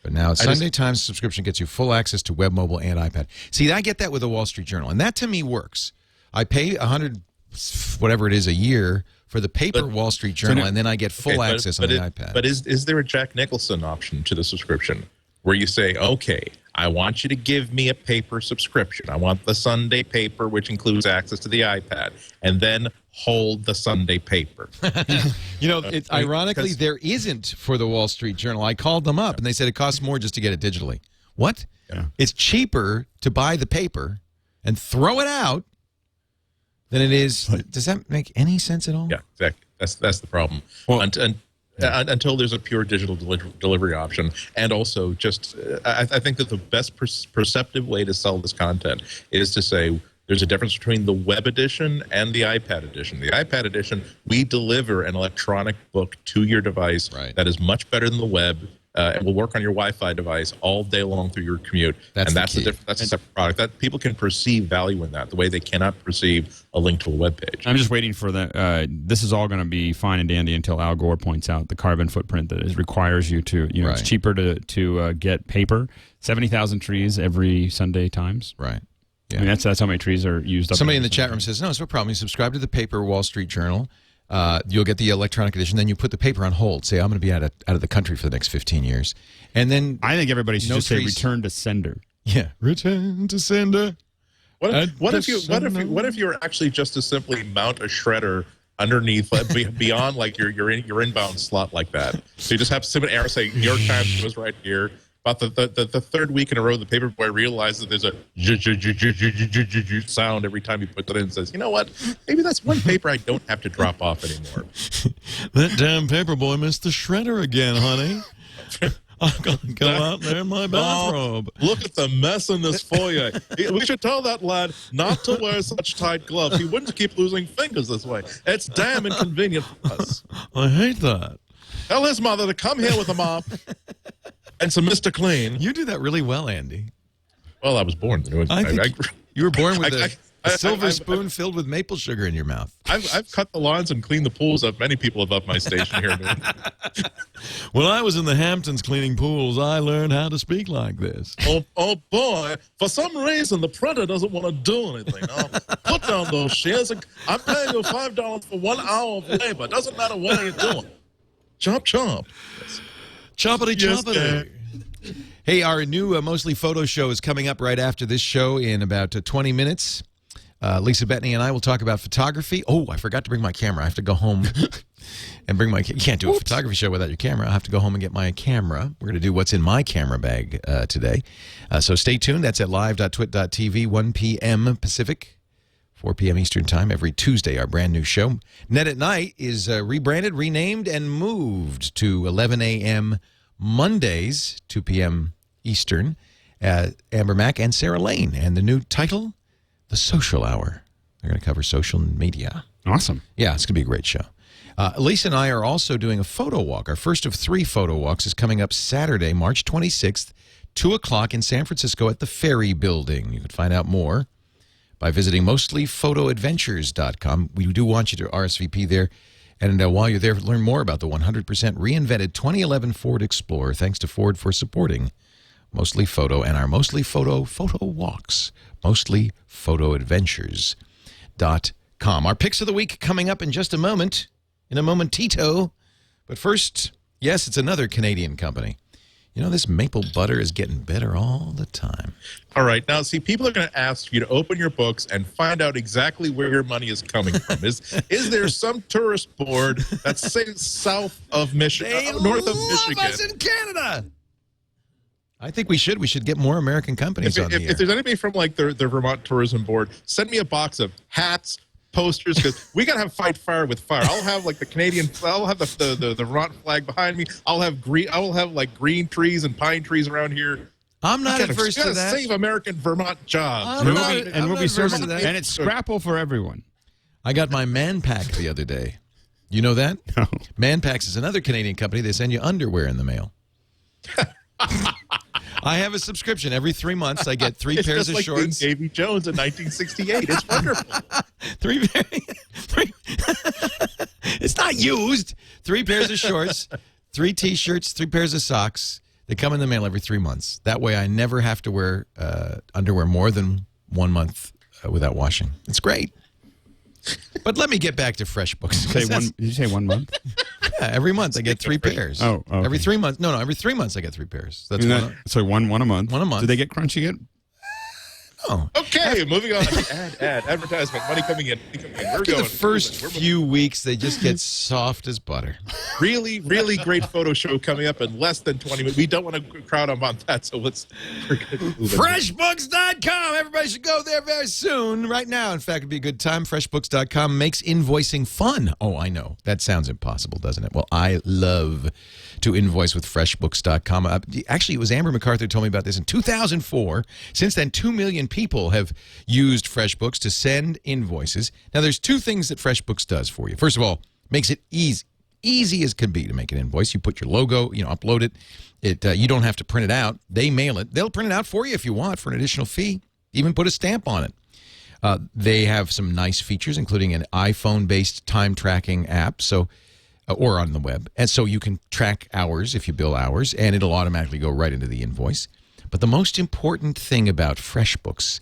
But now Sunday Times subscription gets you full access to web, mobile, and iPad. See, I get that with the Wall Street Journal, and that to me works. I pay $100, whatever it is, a year for the paper Wall Street Journal, and then I get full access on the iPad. But is there a Jack Nicholson option to the subscription? where you say, okay, I want you to give me a paper subscription. I want the Sunday paper, which includes access to the iPad, and then hold the Sunday paper. Ironically, there isn't for the Wall Street Journal. I called them up, and they said it costs more just to get it digitally. What? Yeah. It's cheaper to buy the paper and throw it out than it is. Does that make any sense at all? Yeah, exactly. That's the problem. Well, until there's a pure digital delivery option. And also just I think that the best perceptive way to sell this content is to say there's a difference between the web edition and the iPad edition. The iPad edition, we deliver an electronic book to your device that is much better than the web. And will work on your Wi-Fi device all day long through your commute. That's a separate product. That people can perceive value in that the way they cannot perceive a link to a web page. I'm just waiting for that. This is all going to be fine and dandy until Al Gore points out the carbon footprint that it requires you to. It's cheaper to get paper. 70,000 trees every Sunday times. Right. Yeah. I mean, that's how many trees are used up. Somebody in the chat room says, no, it's no problem. You subscribe to the paper Wall Street Journal. You'll get the electronic edition. Then you put the paper on hold. Say, I'm going to be out of the country for the next 15 years. And then I think everybody should just say return to sender. Yeah. Return to sender. What if you were actually just to simply mount a shredder underneath, beyond like your inbound slot like that? So you just have some arrow say New York Times was right here. About the third week in a row, the paperboy realizes there's a sound every time you put that in and says, you know what? Maybe that's one paper I don't have to drop off anymore. That damn paperboy missed the shredder again, honey. I'm going to go out there in my bathrobe. Look at the mess in this foyer. We should tell that lad not to wear such tight gloves. He wouldn't keep losing fingers this way. It's damn inconvenient for us. I hate that. Tell his mother to come here with a mop and some Mr. Clean. You do that really well, Andy. Well, I was born. You were born with a silver spoon filled with maple sugar in your mouth. I've cut the lawns and cleaned the pools of many people above my station here. When I was in the Hamptons cleaning pools, I learned how to speak like this. Oh boy, for some reason the printer doesn't want to do anything. Put down those shares. I'm paying you $5 for 1 hour of labor. Doesn't matter what you're doing. Chomp chomp. Choppity choppity. Hey, our new Mostly Photo show is coming up right after this show in about 20 minutes. Lisa Bettany and I will talk about photography. Oh, I forgot to bring my camera. I have to go home and bring my... You can't do a photography show without your camera. I'll have to go home and get my camera. We're going to do what's in my camera bag today. So stay tuned. That's at live.twit.tv, 1 p.m. Pacific, 4 p.m. Eastern Time, every Tuesday, our brand new show. Net at Night is rebranded, renamed, and moved to 11 a.m. Mondays, 2 p.m. Eastern. Amber Mack and Sarah Lane. And the new title, The Social Hour. They're going to cover social media. Awesome. Yeah, it's going to be a great show. Lisa and I are also doing a photo walk. Our first of 3 photo walks is coming up Saturday, March 26th, 2 o'clock in San Francisco at the Ferry Building. You can find out more by visiting mostlyphotoadventures.com. We do want you to RSVP there. And while you're there, learn more about the 100% reinvented 2011 Ford Explorer. Thanks to Ford for supporting Mostly Photo and our Mostly Photo walks. Mostlyphotoadventures.com. Our picks of the week coming up in just a moment. In a momentito. But first, yes, it's another Canadian company. You know, this maple butter is getting better all the time. All right. Now, see, people are going to ask you to open your books and find out exactly where your money is coming from. Is there some tourist board that's south of Michigan, north of Michigan? They love us in Canada. I think we should. We should get more American companies on the air. If there's anybody from, like, the Vermont Tourism Board, send me a box of hats, posters, because we gotta fight fire with fire. I'll have like the Canadian. I'll have the Vermont flag behind me. I'll have like green trees and pine trees around here. I'm not adverse to that. Save American Vermont jobs. We'll be serving that. And it's scrapple for everyone. I got my Man Pack the other day. You know that? No. Man Packs is another Canadian company. They send you underwear in the mail. I have a subscription. Every 3 months, I get 3 pairs of shorts. It's Davy Jones in 1968. It's wonderful. It's not used. 3 pairs of shorts, 3 T-shirts, 3 pairs of socks. They come in the mail every 3 months. That way, I never have to wear underwear more than 1 month without washing. It's great. But let me get back to FreshBooks. Did you say 1 month? every month I get 3 pairs. Oh, okay. Every 3 months. No, every 3 months I get 3 pairs. That's so one a month. One a month. Do they get crunchy yet? Oh. Okay, moving on. Advertisement, money coming in. After the first few weeks, they just get soft as butter. Really great photo show coming up in less than 20 minutes. We don't want to crowd them on that, so let's FreshBooks.com. Everybody should go there very soon. Right now, in fact, it'd be a good time. FreshBooks.com makes invoicing fun. Oh, I know. That sounds impossible, doesn't it? Well, I love to invoice with FreshBooks.com. Actually, it was Amber MacArthur who told me about this in 2004. Since then, 2 million people have used FreshBooks to send invoices. Now, there's 2 things that FreshBooks does for you. First of all, makes it easy as can be to make an invoice. You put your logo, upload it. You don't have to print it out. They mail it. They'll print it out for you if you want for an additional fee. Even put a stamp on it. They have some nice features, including an iPhone-based time tracking app, or on the web, and so you can track hours if you bill hours, and it'll automatically go right into the invoice. But the most important thing about FreshBooks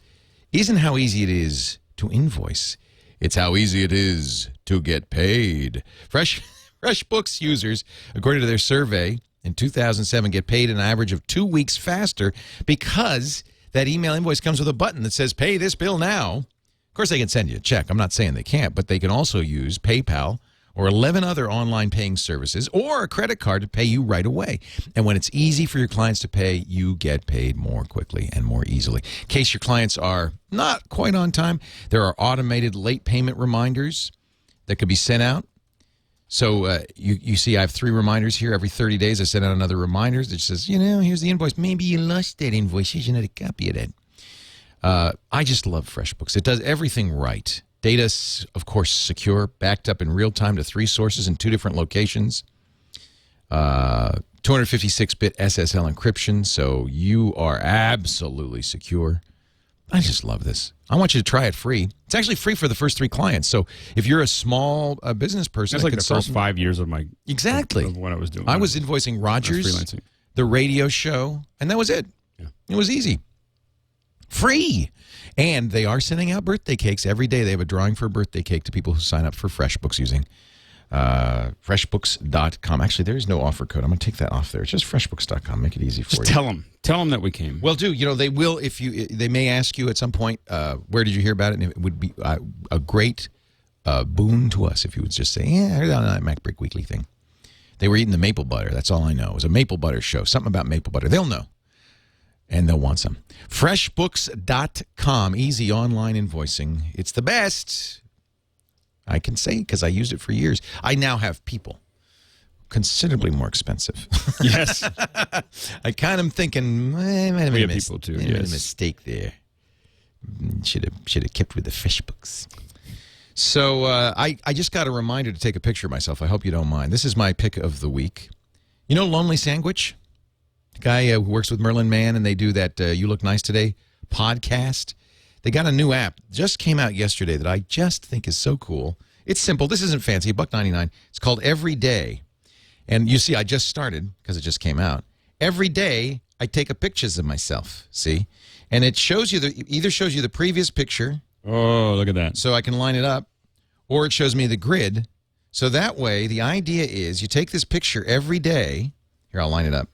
isn't how easy it is to invoice. It's how easy it is to get paid. FreshBooks users, according to their survey in 2007, get paid an average of 2 weeks faster because that email invoice comes with a button that says, pay this bill now. Of course, they can send you a check. I'm not saying they can't, but they can also use PayPal or 11 other online paying services or a credit card to pay you right away. And when it's easy for your clients to pay, you get paid more quickly and more easily. In case your clients are not quite on time, there are automated late payment reminders that could be sent out. So you see I have 3 reminders here. Every 30 days I send out another reminder that says, here's the invoice. Maybe you lost that invoice. Here's another copy of that. I just love FreshBooks. It does everything right. Data, of course, secure, backed up in real time to 3 sources in 2 different locations. 256-bit SSL encryption, so you are absolutely secure. I just love this. I want you to try it free. It's actually free for the first 3 clients. So if you're a small business person, that's like the first 5 years of my of what I was doing. I was invoicing Rogers, the radio show, and that was it. Yeah. It was easy. Free. And they are sending out birthday cakes every day. They have a drawing for a birthday cake to people who sign up for FreshBooks using FreshBooks.com. Actually, there is no offer code. I'm going to take that off there. It's just FreshBooks.com. Make it easy for you. Just tell them that we came. Well, they will if you. They may ask you at some point, where did you hear about it? And it would be a great boon to us if you would just say, I heard on that MacBreak Weekly thing. They were eating the maple butter. That's all I know. It was a maple butter show. Something about maple butter. They'll know. And they'll want some. FreshBooks.com, easy online invoicing. It's the best. I can say because I used it for years. I now have people. Considerably more expensive. Yes. I kind of thinking, we have people too. Yes. A mistake there. Should have kept with the FreshBooks. So I just got a reminder to take a picture of myself. I hope you don't mind. This is my pick of the week. You know Lonely Sandwich? Guy who works with Merlin Mann, and they do that You Look Nice Today podcast. They got a new app. Just came out yesterday that I just think is so cool. It's simple. This isn't fancy. $1.99. It's called Every Day. And you see, I just started because it just came out. Every day, I take a pictures of myself, see? And it shows you either shows you the previous picture. Oh, look at that. So I can line it up, or it shows me the grid. So that way, the idea is you take this picture every day. Here, I'll line it up.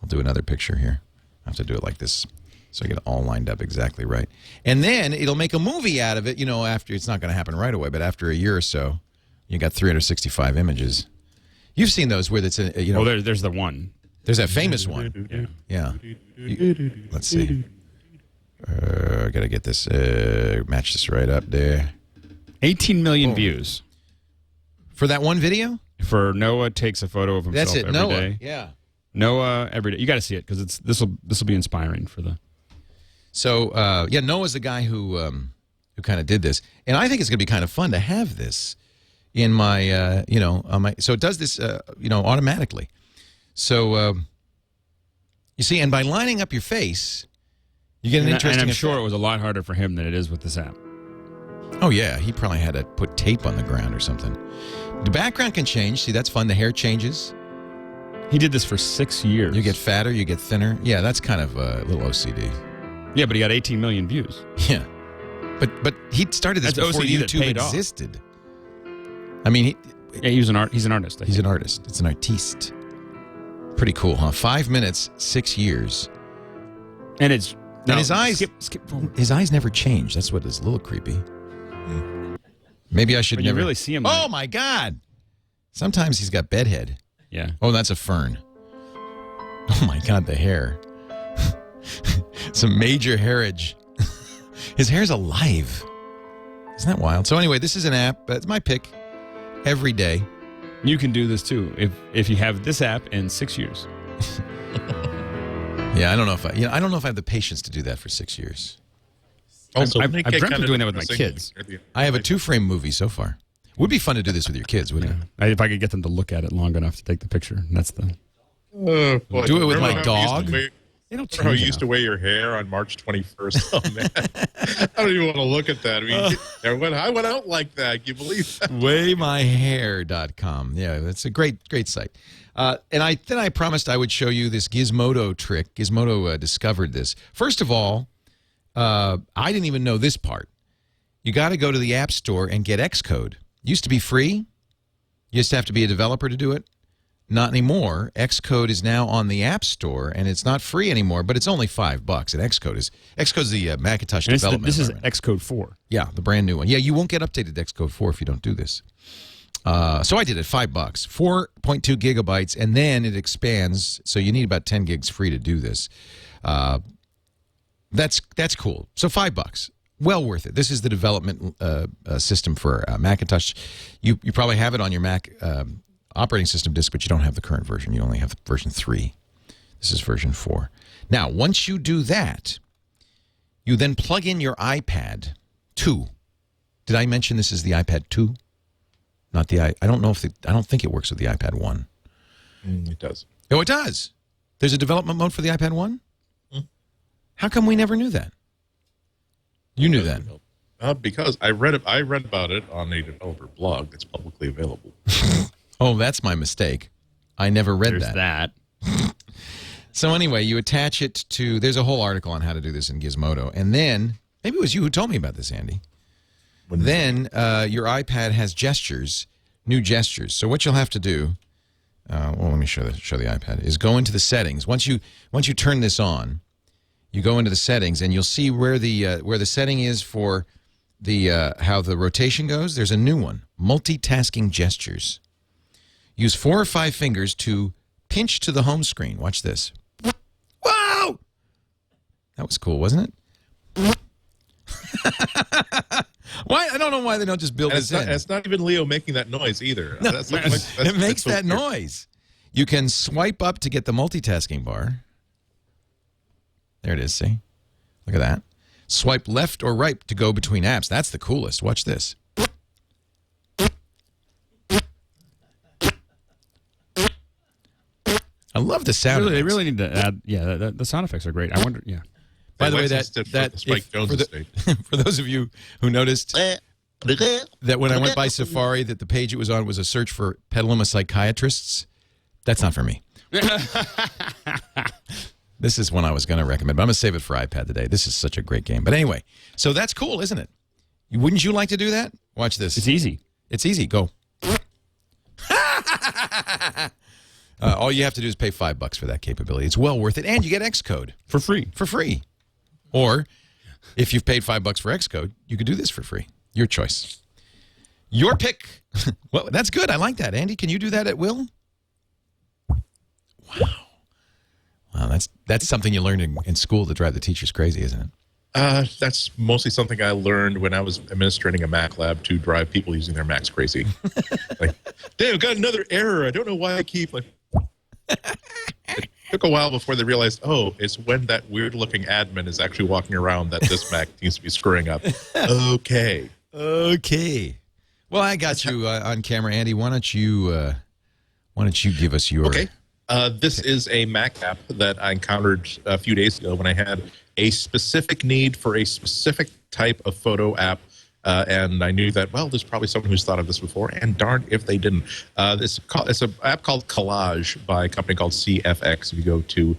I'll do another picture here. I have to do it like this so I get it all lined up exactly right. And then it'll make a movie out of it, after it's not going to happen right away, but after a year or so, you got 365 images. You've seen those where it's, there's the one. There's that famous one. Yeah. Let's see. I got to get this, match this right up there. 18 million views. For that one video? For Noah takes a photo of himself every Noah. day. Yeah. Noah every day. You got to see it because this will be inspiring for the. So Noah's the guy who kind of did this, and I think it's going to be kind of fun to have this in my on my. So it does this automatically. So you see, and by lining up your face, you get an interesting. And I'm sure it was a lot harder for him than it is with this app. Oh yeah, he probably had to put tape on the ground or something. The background can change. See, that's fun. The hair changes. He did this for 6 years. You get fatter, you get thinner. Yeah, that's kind of a little OCD. Yeah, but he got 18 million views. Yeah. But he started this before OCD YouTube existed. I mean, Yeah, he's an artist. I He's think. an artist. It's an artiste. Pretty cool, huh? 5 minutes, 6 years. And it's And his eyes, skip his eyes never change. That's what is a little creepy. Maybe I should But never. you really see him. Oh my God! Sometimes he's got bedhead. Yeah. Oh, that's a fern. Oh my God, the hair. Some major hairage. His hair's alive. Isn't that wild? So anyway, this is an app. It's my pick. Every day. You can do this too if you have this app in 6 years. Yeah, I don't know if I don't know if I have the patience to do that for 6 years. Also, I've dreamt of doing that with my kids. I have a 2-frame movie so far. Would be fun to do this with your kids, wouldn't it? If I could get them to look at it long enough to take the picture. That's the. Boy, Do it with my remember how dog? you used to They don't Remember how you change used to weigh your hair on March 21st? Oh, man. I don't even want to look at that. I mean, I went out like that. Can you believe that? Weightmyhair.com. Yeah, that's a great site. And I promised I would show you this Gizmodo trick. Gizmodo discovered this. First of all, I didn't even know this part. You got to go to the App Store and get Xcode. Used to be free. You used to have to be a developer to do it. Not anymore. Xcode is now on the App Store, and it's not free anymore, but it's only $5. And Xcode's the Macintosh development. This is environment. Xcode 4. Yeah, the brand new one. Yeah, you won't get updated Xcode 4 if you don't do this. So I did it, $5, 4.2 gigabytes, and then it expands. So you need about 10 gigs free to do this. That's cool. So $5, well worth it. This is the development system for Macintosh. You probably have it on your Mac operating system disk, but you don't have the current version. You only have version 3. This is version 4. Now, once you do that, you then plug in your iPad 2. Did I mention this is the iPad 2? Not the I don't know if I don't think it works with the iPad 1. It does. Oh, it does. There's a development mode for the iPad 1? How come we never knew that? You knew that. Because I read about it on a developer blog that's publicly available. Oh, that's my mistake. I never read There's that. So anyway, you attach it to, there's a whole article on how to do this in Gizmodo. And then, maybe it was you who told me about this, Andy. Then your iPad has gestures, new gestures. So what you'll have to do, well, let me show the iPad, is go into the settings. Once you turn this on, you go into the settings and you'll see where the setting is for the how the rotation goes. There's a new one, multitasking gestures. Use 4 or 5 fingers to pinch to the home screen. Watch this. Wow! That was cool, wasn't it? Why? I don't know why they don't just build this in. It's not even Leo making that noise either. No, it makes that noise. You can swipe up to get the multitasking bar. There it is, see? Look at that. Swipe left or right to go between apps. That's the coolest. Watch this. I love the sound. They really need to add. Yeah, the sound effects are great. I wonder. Yeah. By the way, for those of you who noticed that when I went by Safari, that the page it was on was a search for Petaluma psychiatrists, that's not for me. This is one I was going to recommend, but I'm going to save it for iPad today. This is such a great game. But anyway, so that's cool, isn't it? Wouldn't you like to do that? Watch this. It's easy. It's easy. Go. All you have to do is pay $5 for that capability. It's well worth it, and you get Xcode For free. for free. Or if you've paid $5 for Xcode, you could do this for free. Your choice. Your pick. Well, that's good. I like that. Andy, can you do that at will? Wow. Wow, that's something you learned in school to drive the teachers crazy, isn't it? That's mostly something I learned when I was administrating a Mac lab to drive people using their Macs crazy. Like, Dave, I've got another error. I don't know why I keep like. It took a while before they realized, oh, it's when that weird-looking admin is actually walking around that this Mac seems to be screwing up. Okay. Well, I got you on camera, Andy. Why don't you give us your? Okay. This is a Mac app that I encountered a few days ago when I had a specific need for a specific type of photo app. And I knew that, well, there's probably someone who's thought of this before, and darn if they didn't. It's an app called Collage by a company called CFX. If you go to,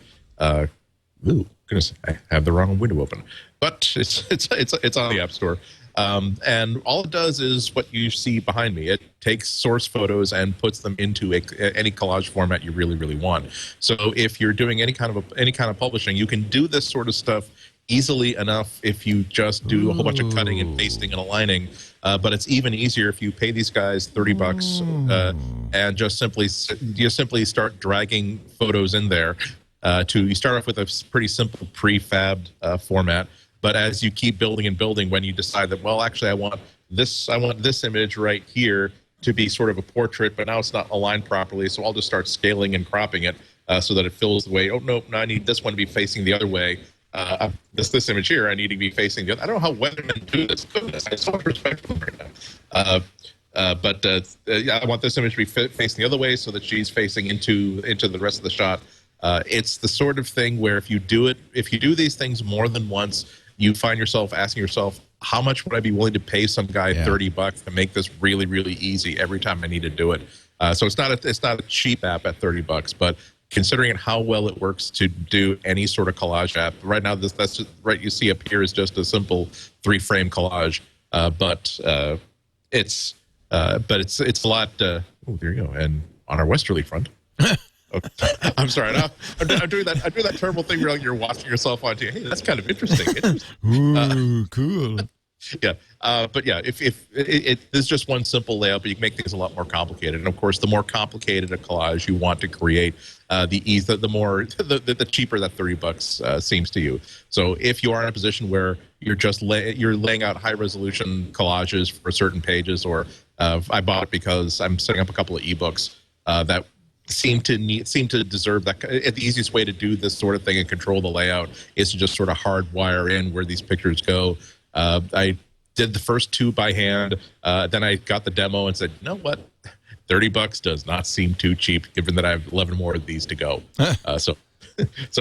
goodness, I have the wrong window open, but it's on the App Store. And all it does is what you see behind me. It takes source photos and puts them into any collage format you really, really want. So if you're doing any kind of publishing, you can do this sort of stuff easily enough if you just do a whole bunch of cutting and pasting and aligning. But it's even easier if you pay these guys $30 and just simply start dragging photos in there. You start off with a pretty simple prefabbed format. But as you keep building and building, when you decide that, well, actually, I want this image right here to be sort of a portrait, but now it's not aligned properly, so I'll just start scaling and cropping it so that it fills the way. Oh, no, I need this one to be facing the other way. This image here, I need to be facing the other. I don't know how weathermen do this. Goodness, I have so much respect for them right now. But I want this image to be facing the other way so that she's facing into the rest of the shot. It's the sort of thing where if you do these things more than once, you find yourself asking yourself, how much would I be willing to pay some guy $30 to make this really, really easy every time I need to do it? So it's not a cheap app at $30, but considering how well it works to do any sort of collage app, right now that's just, right you see up here is just a simple 3-frame collage, but it's a lot. Oh, there you go. And on our westerly front. Okay. I'm sorry. I'm doing that terrible thing where you're watching yourself on TV. Hey, that's kind of interesting. Ooh, cool. Yeah, but yeah, if there's just one simple layout, but you can make things a lot more complicated. And of course, the more complicated a collage you want to create, the cheaper that $30 seems to you. So if you are in a position where you're laying out high resolution collages for certain pages, or I bought it because I'm setting up a couple of ebooks that seem to deserve that. The easiest way to do this sort of thing and control the layout is to just sort of hardwire in where these pictures go. I did the first 2 by hand. Then I got the demo and said, you know what? $30 does not seem too cheap, given that I have 11 more of these to go. So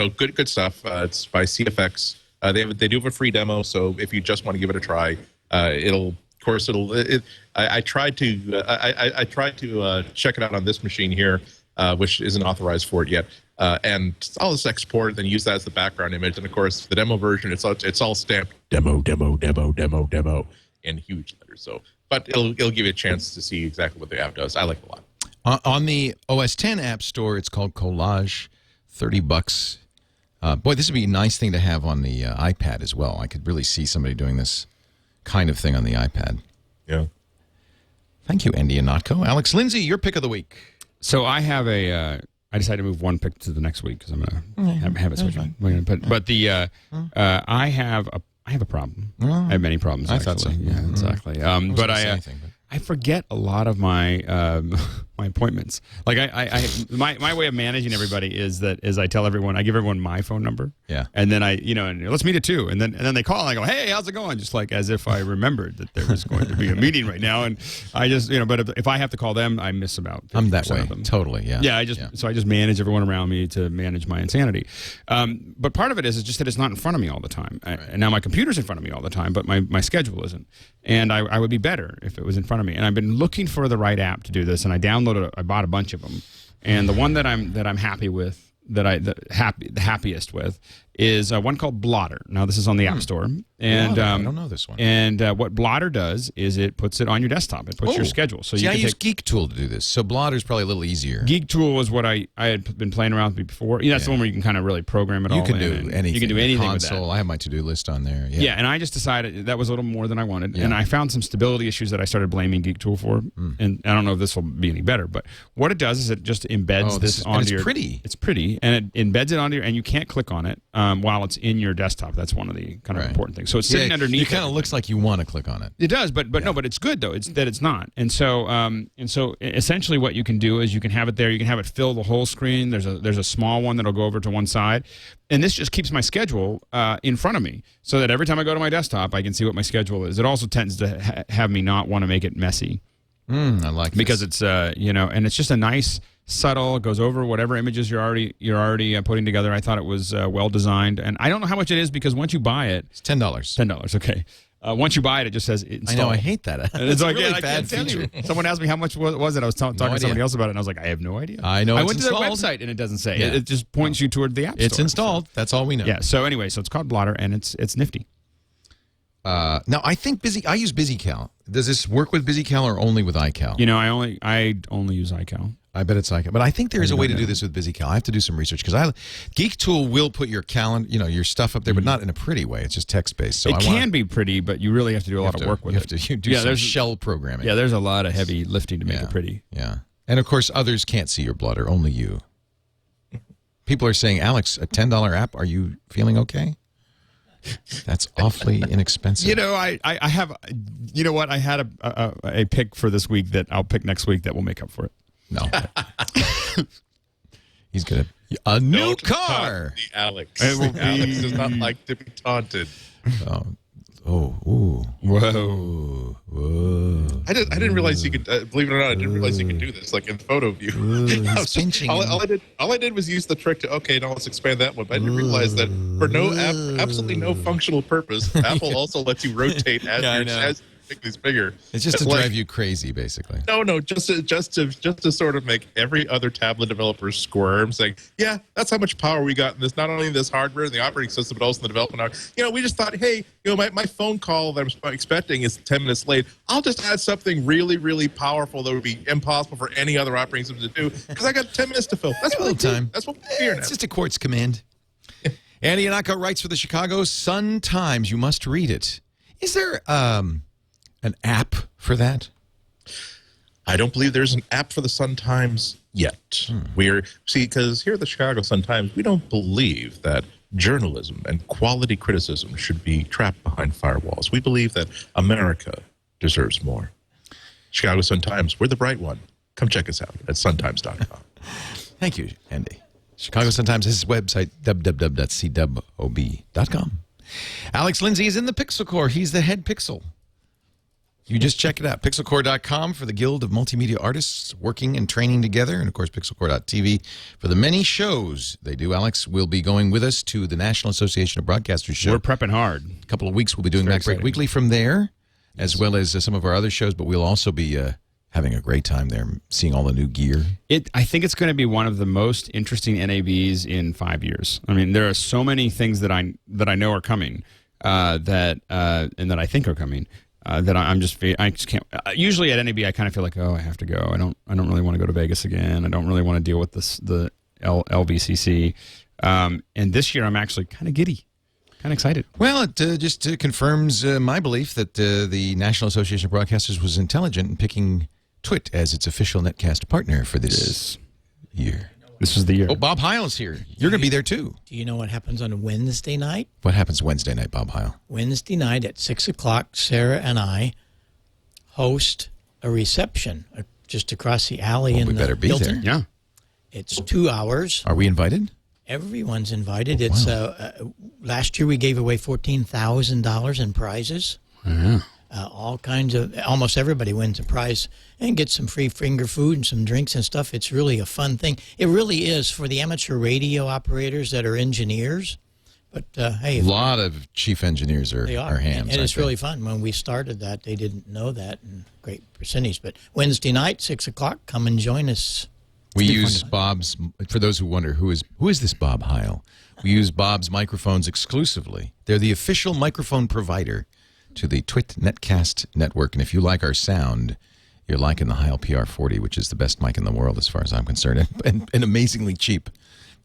good stuff. It's by CFX. They do have a free demo, so if you just want to give it a try, I tried to check it out on this machine here, which isn't authorized for it yet. And I'll just export then use that as the background image. And of course, the demo version, it's all stamped demo in huge letters. So, but it'll give you a chance to see exactly what the app does. I like it a lot. On the OS X App Store, it's called Collage, $30. Boy, this would be a nice thing to have on the iPad as well. I could really see somebody doing this kind of thing on the iPad. Yeah. Thank you, Andy Ihnatko. Alex Lindsay, your pick of the week. So I have I decided to move one pick to the next week because I'm going to have it switch. But I have a problem. I have many problems. I actually. thought so. Yeah, exactly. But I forget a lot of my my appointments. Like my way of managing everybody is I tell everyone, I give everyone my phone number. Yeah. And then and let's meet at 2. And then they call and I go, hey, how's it going? Just like as if I remembered that there was going to be a meeting right now. And I just but if I have to call them, I miss about 50% I'm that way. of them. Totally. Yeah. Yeah. So I just manage everyone around me to manage my insanity. But part of it is just that it's not in front of me all the time. And now my computer's in front of me all the time, but my schedule isn't. And I would be better if it was in front of me. And I've been looking for the right app to do this, and I bought a bunch of them. And the one that I'm happy with, the happiest with, is one called Blotter. Now this is on the App Store, and I don't know this one. And what Blotter does is it puts it on your desktop. It puts your schedule. So I use Geek Tool to do this. So Blotter's probably a little easier. Geek Tool was what I had been playing around with before. That's the one where you can kind of really program it all. You can do anything. You can do anything console, with that. I have my to-do list on there. Yeah, and I just decided that was a little more than I wanted, and I found some stability issues that I started blaming Geek Tool for. And I don't know if this will be any better, but what it does is it just embeds this onto your. It's pretty, and it embeds it onto your, and you can't click on it while it's in your desktop. That's one of the kind of important things. So it's sitting underneath. It kind of looks like you want to click on it. It does, but no, but it's good though. It's that it's not. And so essentially what you can do is you can have it there. You can have it fill the whole screen. There's a small one that'll go over to one side, and this just keeps my schedule in front of me, so that every time I go to my desktop, I can see what my schedule is. It also tends to have me not want to make it messy. I like this. Because it's and it's just a nice, subtle, goes over whatever images you're already putting together. I thought it was well designed, and I don't know how much it is because once you buy it, it's $10. $10, okay. Once you buy it, it just says install. I know, I hate that. And it's like, a really I bad can't tell feature. you. Someone asked me how much was it. I was talking to somebody else about it, and I was like, I have no idea. I know. I went to their website, and it doesn't say. Yeah. It just points you toward the App Store. It's installed. That's all we know. Yeah. So anyway, so it's called Blotter, and it's nifty. Now, I think I use BusyCal. Does this work with BusyCal or only with iCal? You know, I only use iCal. I bet it's iCal. But I think there's a way to do this with BusyCal. I have to do some research because Geek Tool will put your calendar, your stuff up there, but not in a pretty way. It's just text-based. So it can be pretty, but you really have to do a lot of work with it. You do some shell programming. Yeah, there's a lot of heavy lifting to make it pretty. Yeah. And, of course, others can't see your blood, or only you. People are saying, Alex, a $10 app, are you feeling okay? That's awfully inexpensive. You know, I have, you know what? I had a pick for this week that I'll pick next week that will make up for it. No. He's going to. A new car. The Alex. Alex does not like to be taunted. Whoa. I didn't realize you could, believe it or not, I didn't realize you could do this, like in photo view. All I did was use the trick to, now let's expand that one. But I didn't realize that for absolutely no functional purpose, Apple also lets you rotate as you make these bigger. It's just to drive you crazy, basically. No, just to sort of make every other tablet developer squirm, saying, yeah, that's how much power we got in this, not only in this hardware and the operating system, but also in the development hardware. We just thought, hey, my phone call that I'm expecting is 10 minutes late. I'll just add something really, really powerful that would be impossible for any other operating system to do because I got 10 minutes to fill. That's what time. That's what we fear now. It's just a quartz command. Andy Ihnatko writes for the Chicago Sun-Times. You must read it. Is there an app for that? I don't believe there's an app for the Sun-Times yet. Because here at the Chicago Sun-Times, we don't believe that journalism and quality criticism should be trapped behind firewalls. We believe that America deserves more. Chicago Sun-Times, we're the bright one. Come check us out at suntimes.com. Thank you, Andy. Chicago Sun-Times, his website, www.cwob.com. Alex Lindsay is in the Pixel Corps. He's the head pixel. You just check it out. Pixelcorps.com for the Guild of Multimedia Artists working and training together. And, of course, Pixelcorps.tv for the many shows they do. Alex will be going with us to the National Association of Broadcasters show. We're prepping hard. A couple of weeks we'll be doing MacBreak Weekly from there, as well as some of our other shows. But we'll also be having a great time there, seeing all the new gear. I think it's going to be one of the most interesting NABs in 5 years. I mean, there are so many things that I know are coming and that I think are coming. That I just can't. Usually at NAB, I kind of feel like, I have to go. I don't really want to go to Vegas again. I don't really want to deal with the LVCC. And this year, I'm actually kind of giddy, kind of excited. Well, it just confirms my belief that the National Association of Broadcasters was intelligent in picking TWiT as its official netcast partner for this year. This is the year. Oh, Bob Heil's here. You're going to be there, too. Do you know what happens on Wednesday night? What happens Wednesday night, Bob Heil? Wednesday night at 6 o'clock, Sarah and I host a reception just across the alley in we better be Hilton. there. Yeah. It's 2 hours. Are we invited? Everyone's invited. It's last year we gave away $14,000 in prizes. Yeah. All kinds of, almost everybody wins a prize and gets some free finger food and some drinks and stuff. It's really a fun thing. It really is for the amateur radio operators that are engineers. But hey, a lot of chief engineers are hams. And it's really fun. When we started that, they didn't know that, and great percentage. But Wednesday night, 6 o'clock, come and join us. We use Bob's, for those who wonder, who is this Bob Heil? We use Bob's microphones exclusively. They're the official microphone provider to the TWiT Netcast Network. And if you like our sound, you're liking the Heil PR40, which is the best mic in the world as far as I'm concerned, and amazingly cheap.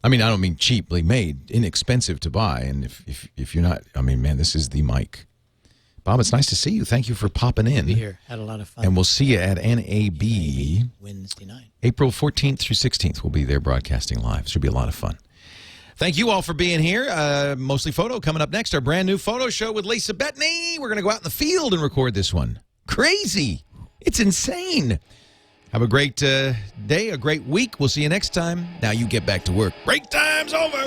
I mean, I don't mean cheaply made, inexpensive to buy. And if you're not, I mean, man, this is the mic. Bob, it's nice to see you. Thank you for popping in. Be here. Had a lot of fun. And we'll see you at NAB Wednesday night. April 14th through 16th. We'll be there broadcasting live. Should be a lot of fun. Thank you all for being here. Mostly Photo coming up next. Our brand new photo show with Lisa Bettany. We're going to go out in the field and record this one. Crazy. It's insane. Have a great day, a great week. We'll see you next time. Now you get back to work. Break time's over.